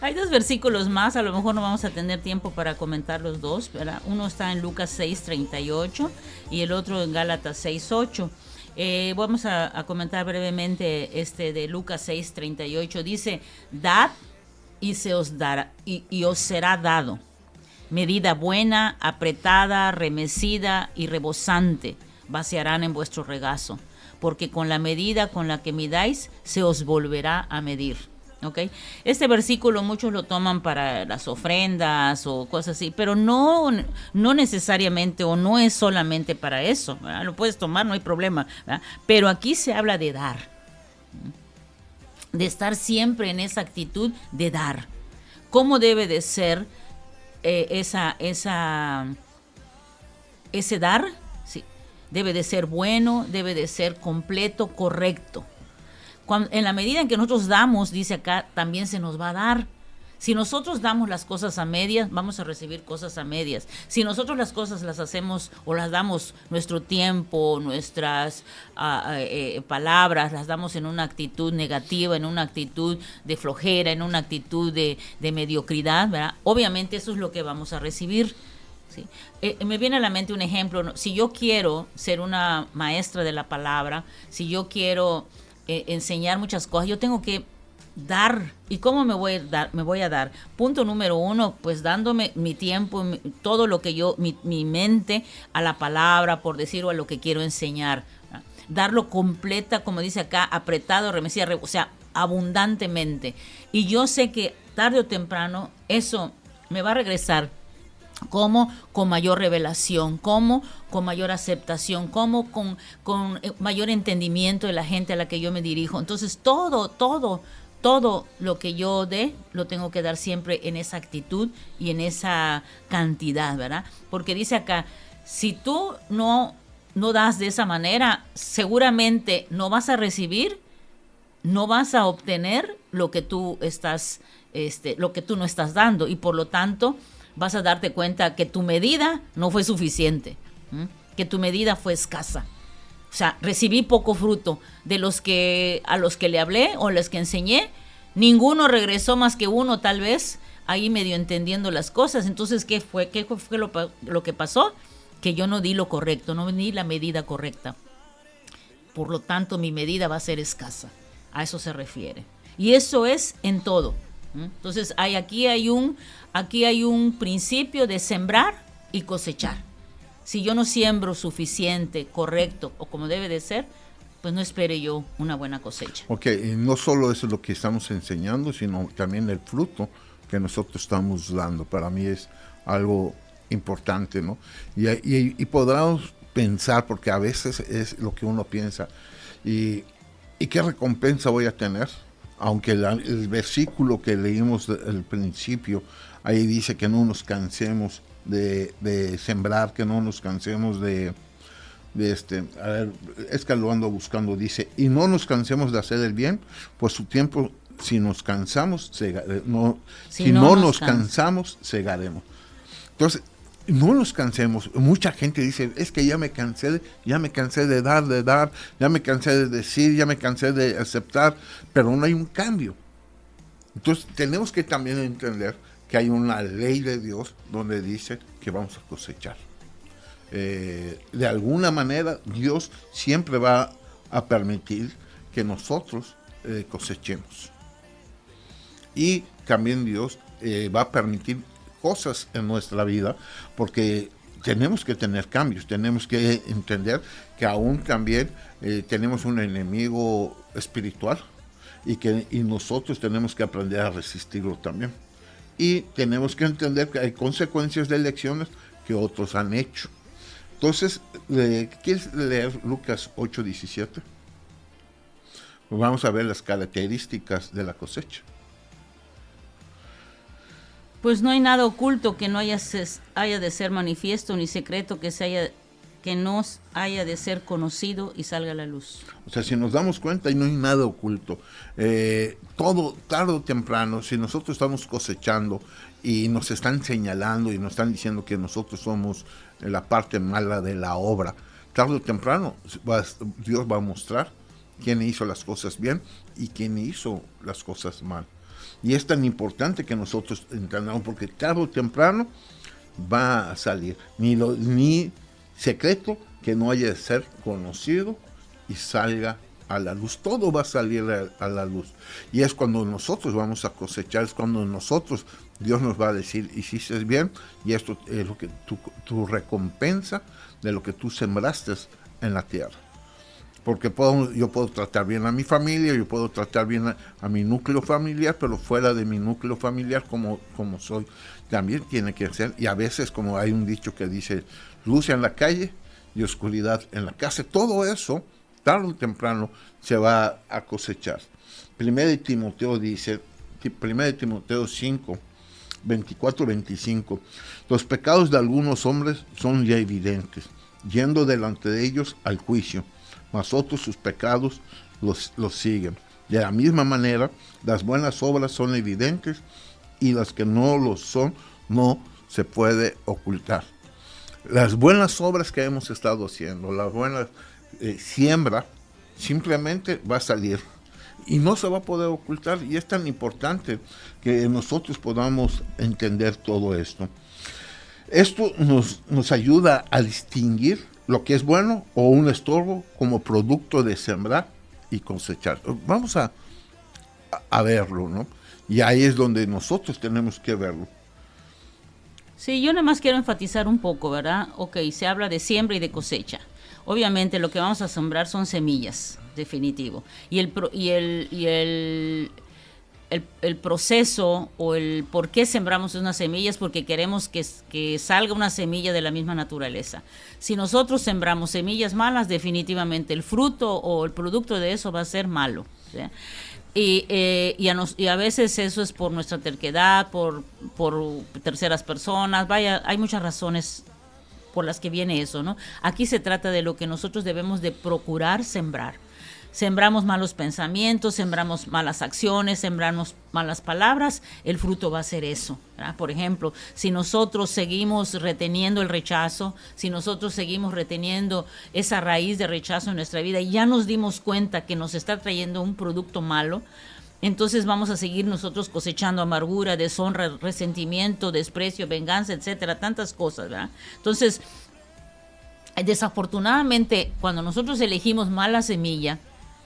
Hay 2 versículos más, a lo mejor no vamos a tener tiempo para comentar los dos, ¿verdad? Uno está en Lucas 6:38 y el otro en Gálatas 6:8. Vamos a comentar brevemente de Lucas 6:38. Dice: dad y se os dará, y os será dado. Medida buena, apretada, remecida y rebosante vaciarán en vuestro regazo, porque con la medida con la que midáis se os volverá a medir. ¿Okay? Este versículo muchos lo toman para las ofrendas o cosas así, pero no necesariamente, o no es solamente para eso, ¿verdad? Lo puedes tomar, no hay problema, ¿verdad? Pero aquí se habla de dar, de estar siempre en esa actitud de dar. ¿Cómo debe de ser ese dar? Sí, debe de ser bueno, debe de ser completo, correcto. En la medida en que nosotros damos, dice acá, también se nos va a dar. Si nosotros damos las cosas a medias, vamos a recibir cosas a medias. Si nosotros las cosas las hacemos o las damos nuestro tiempo, nuestras palabras, las damos en una actitud negativa, en una actitud de flojera, en una actitud de mediocridad, ¿verdad? Obviamente eso es lo que vamos a recibir. ¿Sí? Me viene a la mente un ejemplo. Si yo quiero ser una maestra de la palabra, si yo quiero enseñar muchas cosas, yo tengo que dar. ¿Y cómo me voy a dar? Punto número 1, pues dándome mi tiempo, todo lo que mi mente a la palabra, por decir, o a lo que quiero enseñar. Darlo completa, como dice acá, apretado, remecida, o sea, abundantemente. Y yo sé que tarde o temprano eso me va a regresar ¿Cómo? Con mayor revelación. ¿Cómo? Con mayor aceptación. ¿Cómo? Con mayor entendimiento de la gente a la que yo me dirijo. Entonces, todo lo que yo dé, lo tengo que dar siempre en esa actitud y en esa cantidad, ¿verdad? Porque dice acá, si tú no das de esa manera, seguramente no vas a recibir, no vas a obtener lo que tú no estás dando, y por lo tanto vas a darte cuenta que tu medida no fue suficiente, que tu medida fue escasa. O sea, recibí poco fruto de a los que le hablé o los que enseñé. Ninguno regresó más que uno, tal vez, ahí medio entendiendo las cosas. Entonces, ¿qué fue lo que pasó? Que yo no di lo correcto, no di la medida correcta. Por lo tanto, mi medida va a ser escasa. A eso se refiere. Y eso es en todo. Entonces, aquí hay un principio de sembrar y cosechar. Si yo no siembro suficiente, correcto o como debe de ser, pues no espere yo una buena cosecha. Ok, y no solo eso es lo que estamos enseñando, sino también el fruto que nosotros estamos dando. Para mí es algo importante, ¿no? Y podremos pensar, porque a veces es lo que uno piensa, ¿y qué recompensa voy a tener? Aunque el versículo que leímos al principio, ahí dice que no nos cansemos de sembrar, que no nos cansemos a ver, es que lo ando buscando, dice, y no nos cansemos de hacer el bien, pues su tiempo, si nos cansamos, cansamos, segaremos. Entonces, no nos cansemos. Mucha gente dice, es que ya me cansé de dar, ya me cansé de decir, ya me cansé de aceptar, pero no hay un cambio. Entonces, tenemos que también entender que hay una ley de Dios donde dice que vamos a cosechar. De alguna manera, Dios siempre va a permitir que nosotros cosechemos. Y también Dios va a permitir cosas en nuestra vida, porque tenemos que tener cambios, tenemos que entender que aún también tenemos un enemigo espiritual y nosotros tenemos que aprender a resistirlo también. Y tenemos que entender que hay consecuencias de elecciones que otros han hecho. Entonces, ¿quieres leer Lucas 8:17? Pues vamos a ver las características de la cosecha. Pues no hay nada oculto que no haya de ser manifiesto, ni secreto que no haya de ser conocido y salga a la luz. O sea, si nos damos cuenta, y no hay nada oculto. Todo, tarde o temprano, si nosotros estamos cosechando y nos están señalando y nos están diciendo que nosotros somos la parte mala de la obra, tarde o temprano Dios va a mostrar quién hizo las cosas bien y quién hizo las cosas mal. Y es tan importante que nosotros entendamos, porque tarde o temprano va a salir. Ni secreto que no haya de ser conocido y salga a la luz. Todo va a salir a la luz. Y es cuando nosotros vamos a cosechar, es cuando Dios nos va a decir, hiciste bien, y esto es lo que tu recompensa de lo que tú sembraste en la tierra. Porque yo puedo tratar bien a mi familia, yo puedo tratar bien a mi núcleo familiar, pero fuera de mi núcleo familiar, como soy, también tiene que ser. Y a veces, como hay un dicho que dice, luz en la calle y oscuridad en la casa. Todo eso, tarde o temprano, se va a cosechar. 1 Timoteo dice, 1 Timoteo 5, 24-25, los pecados de algunos hombres son ya evidentes, yendo delante de ellos al juicio, mas otros sus pecados los siguen. De la misma manera, las buenas obras son evidentes y las que no lo son, no se puede ocultar. Las buenas obras que hemos estado haciendo, las buenas siembra, simplemente va a salir y no se va a poder ocultar. Y es tan importante que nosotros podamos entender todo esto. Esto nos ayuda a distinguir lo que es bueno o un estorbo como producto de sembrar y cosechar. Vamos a verlo, ¿no? Y ahí es donde nosotros tenemos que verlo. Sí, yo nada más quiero enfatizar un poco, ¿verdad? Ok, se habla de siembra y de cosecha. Obviamente lo que vamos a sembrar son semillas, definitivo. Y el proceso o el por qué sembramos una semilla es porque queremos que salga una semilla de la misma naturaleza. Si nosotros sembramos semillas malas, definitivamente el fruto o el producto de eso va a ser malo, ¿sí? Y a veces eso es por nuestra terquedad, por terceras personas. Vaya, hay muchas razones por las que viene eso, ¿no? Aquí se trata de lo que nosotros debemos de procurar sembrar. Sembramos malos pensamientos, sembramos malas acciones, sembramos malas palabras, el fruto va a ser eso, ¿verdad? Por ejemplo, si nosotros seguimos reteniendo el rechazo, si nosotros seguimos reteniendo esa raíz de rechazo en nuestra vida y ya nos dimos cuenta que nos está trayendo un producto malo, entonces vamos a seguir nosotros cosechando amargura, deshonra, resentimiento, desprecio, venganza, etcétera, tantas cosas, ¿verdad? Entonces, desafortunadamente, cuando nosotros elegimos mala semilla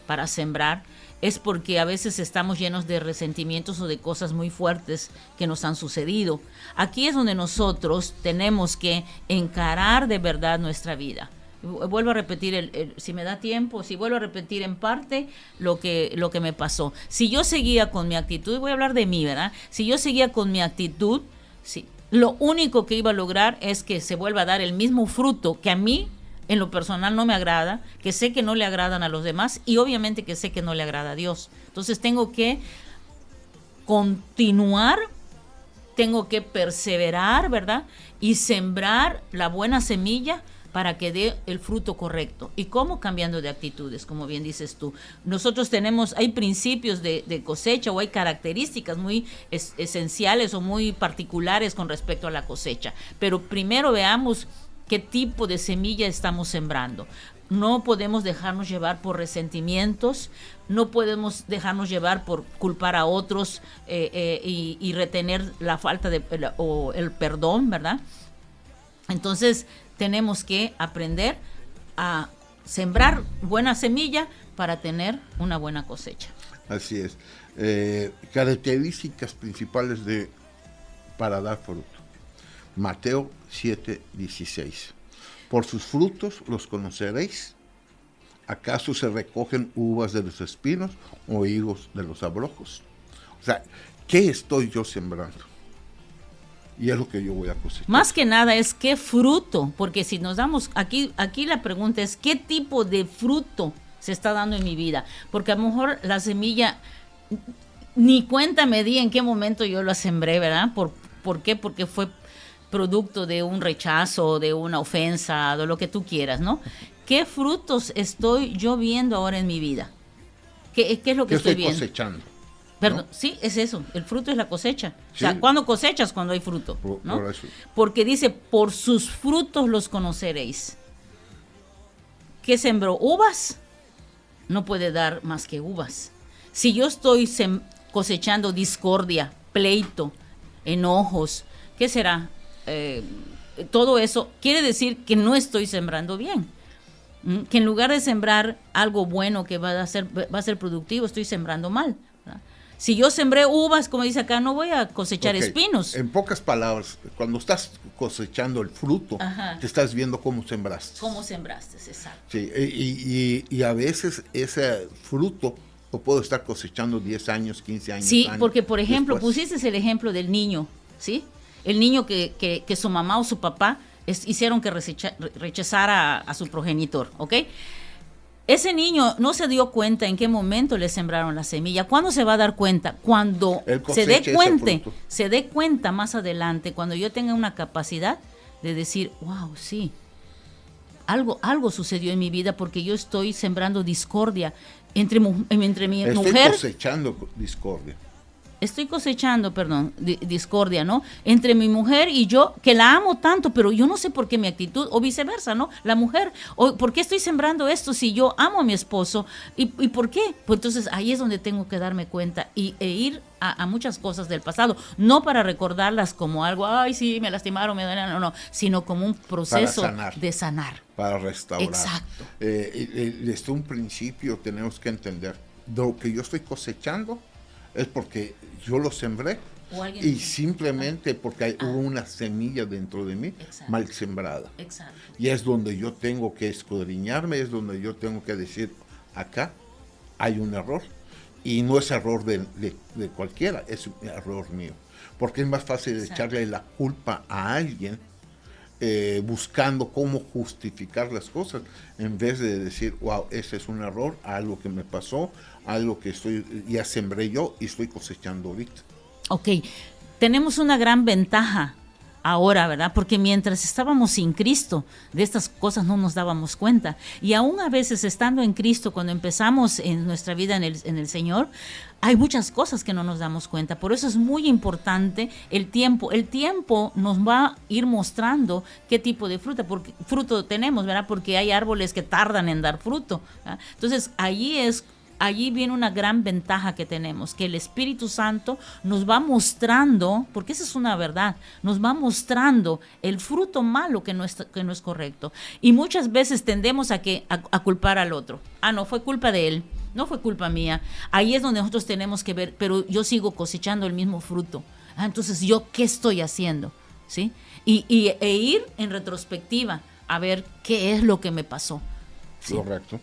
para sembrar, es porque a veces estamos llenos de resentimientos o de cosas muy fuertes que nos han sucedido. Aquí es donde nosotros tenemos que encarar de verdad nuestra vida. Vuelvo a repetir, si me da tiempo, si vuelvo a repetir en parte lo que me pasó. Si yo seguía con mi actitud, voy a hablar de mí, ¿verdad? Si yo seguía con mi actitud, sí, lo único que iba a lograr es que se vuelva a dar el mismo fruto que a mí en lo personal no me agrada, que sé que no le agradan a los demás y obviamente que sé que no le agrada a Dios. Entonces tengo que continuar, tengo que perseverar, ¿verdad? Y sembrar la buena semilla para que dé el fruto correcto. ¿Y cómo? Cambiando de actitudes, como bien dices tú. Nosotros hay principios de cosecha o hay características muy esenciales o muy particulares con respecto a la cosecha. Pero primero veamos qué tipo de semilla estamos sembrando. No podemos dejarnos llevar por resentimientos, no podemos dejarnos llevar por culpar a otros y retener la falta o el perdón, ¿verdad? Entonces tenemos que aprender a sembrar buena semilla para tener una buena cosecha. Así es. Características principales para dar fruto. Mateo 7:16. Por sus frutos los conoceréis. ¿Acaso se recogen uvas de los espinos o higos de los abrojos? O sea, ¿qué estoy yo sembrando? Y es lo que yo voy a cosechar. Más que nada es qué fruto, porque si nos damos, aquí la pregunta es qué tipo de fruto se está dando en mi vida, porque a lo mejor la semilla, ni cuenta me di en qué momento yo la sembré, ¿verdad? ¿Por qué? Porque fue producto de un rechazo, de una ofensa, de lo que tú quieras, ¿no? ¿Qué frutos estoy yo viendo ahora en mi vida? ¿Qué es lo que estoy viendo? Cosechando. Perdón, ¿no? Sí, es eso, el fruto es la cosecha. Sí. O sea, ¿cuándo cosechas? Cuando hay fruto, ¿no? Porque dice, por sus frutos los conoceréis. ¿Qué sembró? ¿Uvas? No puede dar más que uvas. Si yo estoy cosechando discordia, pleito, enojos, ¿qué será? Todo eso quiere decir que no estoy sembrando bien. Que en lugar de sembrar algo bueno que va a ser productivo, estoy sembrando mal. Si yo sembré uvas, como dice acá, no voy a cosechar espinos. En pocas palabras, cuando estás cosechando el fruto, te estás viendo cómo sembraste. Cómo sembraste, exacto. Sí, y a veces ese fruto lo puedo estar cosechando 10 años, 15 años. Sí, porque por ejemplo, pusiste el ejemplo del niño, ¿sí? El niño que su mamá o su papá hicieron que rechazara a su progenitor, ¿ok? Ese niño no se dio cuenta en qué momento le sembraron la semilla. ¿Cuándo se va a dar cuenta? Cuando se dé cuenta más adelante, cuando yo tenga una capacidad de decir, wow, sí, algo sucedió en mi vida porque yo estoy sembrando discordia entre mi mujer. Estoy cosechando discordia. Estoy cosechando, discordia, ¿no? Entre mi mujer y yo, que la amo tanto, pero yo no sé por qué mi actitud, o viceversa, ¿no? La mujer, o ¿por qué estoy sembrando esto si yo amo a mi esposo? ¿Y por qué? Pues entonces ahí es donde tengo que darme cuenta e ir a muchas cosas del pasado, no para recordarlas como algo, ay, sí, me lastimaron, me duelen, no, sino como un proceso de sanar. Para restaurar. Exacto. Desde un principio tenemos que entender, lo que yo estoy cosechando es porque yo lo sembré y simplemente porque hubo una semilla dentro de mí mal sembrada. Exacto. Y es donde yo tengo que escudriñarme, es donde yo tengo que decir, acá hay un error y no es error de cualquiera, es error mío. Porque es más fácil echarle la culpa a alguien buscando cómo justificar las cosas, en vez de decir, wow, ese es un error, algo que me pasó, algo que ya sembré yo y estoy cosechando ahorita. Ok, tenemos una gran ventaja ahora, ¿verdad? Porque mientras estábamos sin Cristo, de estas cosas no nos dábamos cuenta. Y aún a veces estando en Cristo, cuando empezamos en nuestra vida en el Señor, hay muchas cosas que no nos damos cuenta. Por eso es muy importante el tiempo. El tiempo nos va a ir mostrando qué tipo de fruto tenemos, ¿verdad? Porque hay árboles que tardan en dar fruto, ¿verdad? Entonces, allí viene una gran ventaja que tenemos, que el Espíritu Santo nos va mostrando, porque esa es una verdad, nos va mostrando el fruto malo que no es correcto. Y muchas veces tendemos a culpar al otro. No fue culpa de él, no fue culpa mía. Ahí es donde nosotros tenemos que ver, pero yo sigo cosechando el mismo fruto. Entonces, ¿yo qué estoy haciendo? ¿Sí? E ir en retrospectiva a ver qué es lo que me pasó. ¿Sí? Correcto.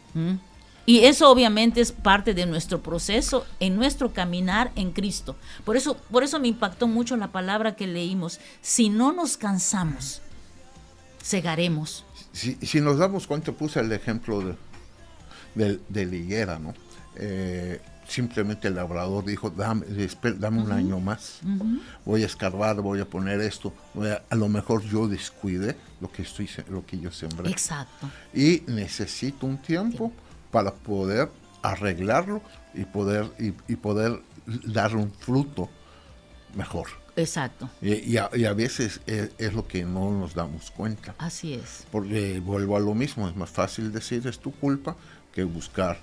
Y eso obviamente es parte de nuestro proceso, en nuestro caminar en Cristo. Por eso me impactó mucho la palabra que leímos. Si no nos cansamos, segaremos. Si nos damos cuenta, puse el ejemplo de la higuera, ¿no? Simplemente el labrador dijo, dame un año más, voy a escarbar, voy a poner esto, a lo mejor yo descuide lo que yo sembré. Exacto. Y necesito un tiempo para poder arreglarlo y poder dar un fruto mejor. Exacto. Y a veces es lo que no nos damos cuenta. Así es. Porque vuelvo a lo mismo, es más fácil decir es tu culpa que buscar,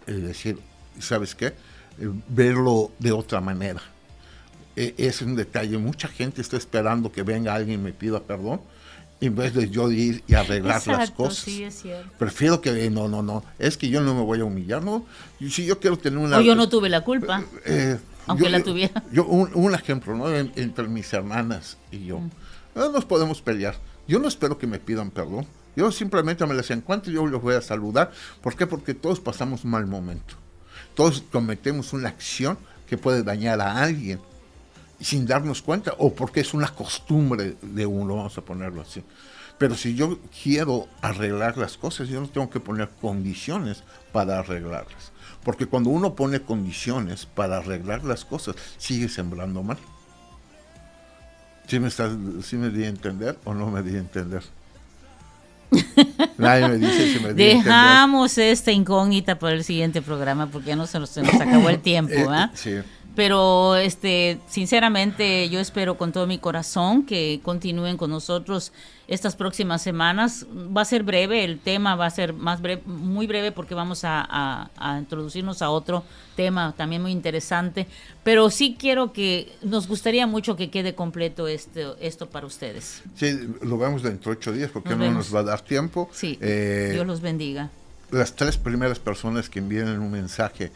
decir, ¿sabes qué? Verlo de otra manera. Es un detalle, mucha gente está esperando que venga alguien y me pida perdón, en vez de yo ir y arreglar las cosas. Sí, es cierto. Prefiero que no, es que yo no me voy a humillar, ¿no? Si yo quiero tener una... O yo no tuve la culpa, aunque la tuviera. Un ejemplo, ¿no? Entre mis hermanas y yo, no nos podemos pelear. Yo no espero que me pidan perdón. Yo simplemente me las encuentro y yo los voy a saludar. ¿Por qué? Porque todos pasamos un mal momento. Todos cometemos una acción que puede dañar a alguien sin darnos cuenta, o porque es una costumbre de uno, vamos a ponerlo así. Pero si yo quiero arreglar las cosas, yo no tengo que poner condiciones para arreglarlas. Porque cuando uno pone condiciones para arreglar las cosas, sigue sembrando mal. ¿Sí me di a entender o no me di a entender? Nadie me dice si me di a entender. Dejamos esta incógnita para el siguiente programa porque ya se nos acabó el tiempo, ¿verdad? Sí. Pero sinceramente yo espero con todo mi corazón que continúen con nosotros estas próximas semanas. Va a ser breve, el tema va a ser muy breve porque vamos a introducirnos a otro tema también muy interesante, pero sí nos gustaría mucho que quede completo esto para ustedes. Sí, lo vemos dentro de 8 días porque nos va a dar tiempo. Sí, Dios los bendiga. Las 3 primeras personas que envíen un mensaje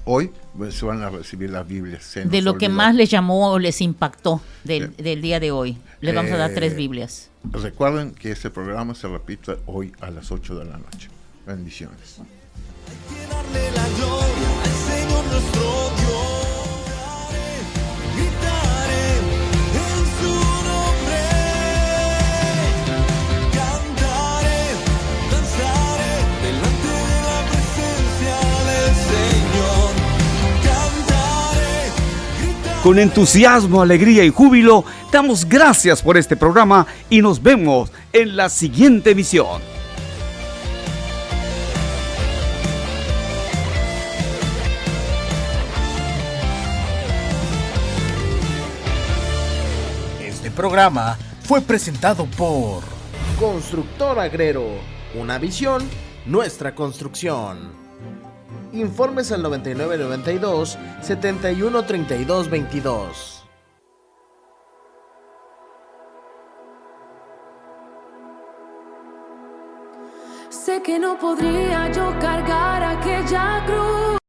hoy se van a recibir la Biblia. De lo que más les llamó o les impactó del día de hoy. Les vamos a dar 3 Biblias. Recuerden que este programa se repite hoy a las 8 de la noche. Bendiciones. Hay que darle la gloria al Señor nuestro Dios. Gritaré en su nombre. Cantaré, danzaré delante de la presencia del Señor. Cantaré, gritaré. Con entusiasmo, alegría y júbilo, damos gracias por este programa y nos vemos en la siguiente emisión. Este programa fue presentado por Constructor Agrero, una visión, nuestra construcción. Informes al 9992 7132 22. Sé que no podría yo cargar aquella cruz.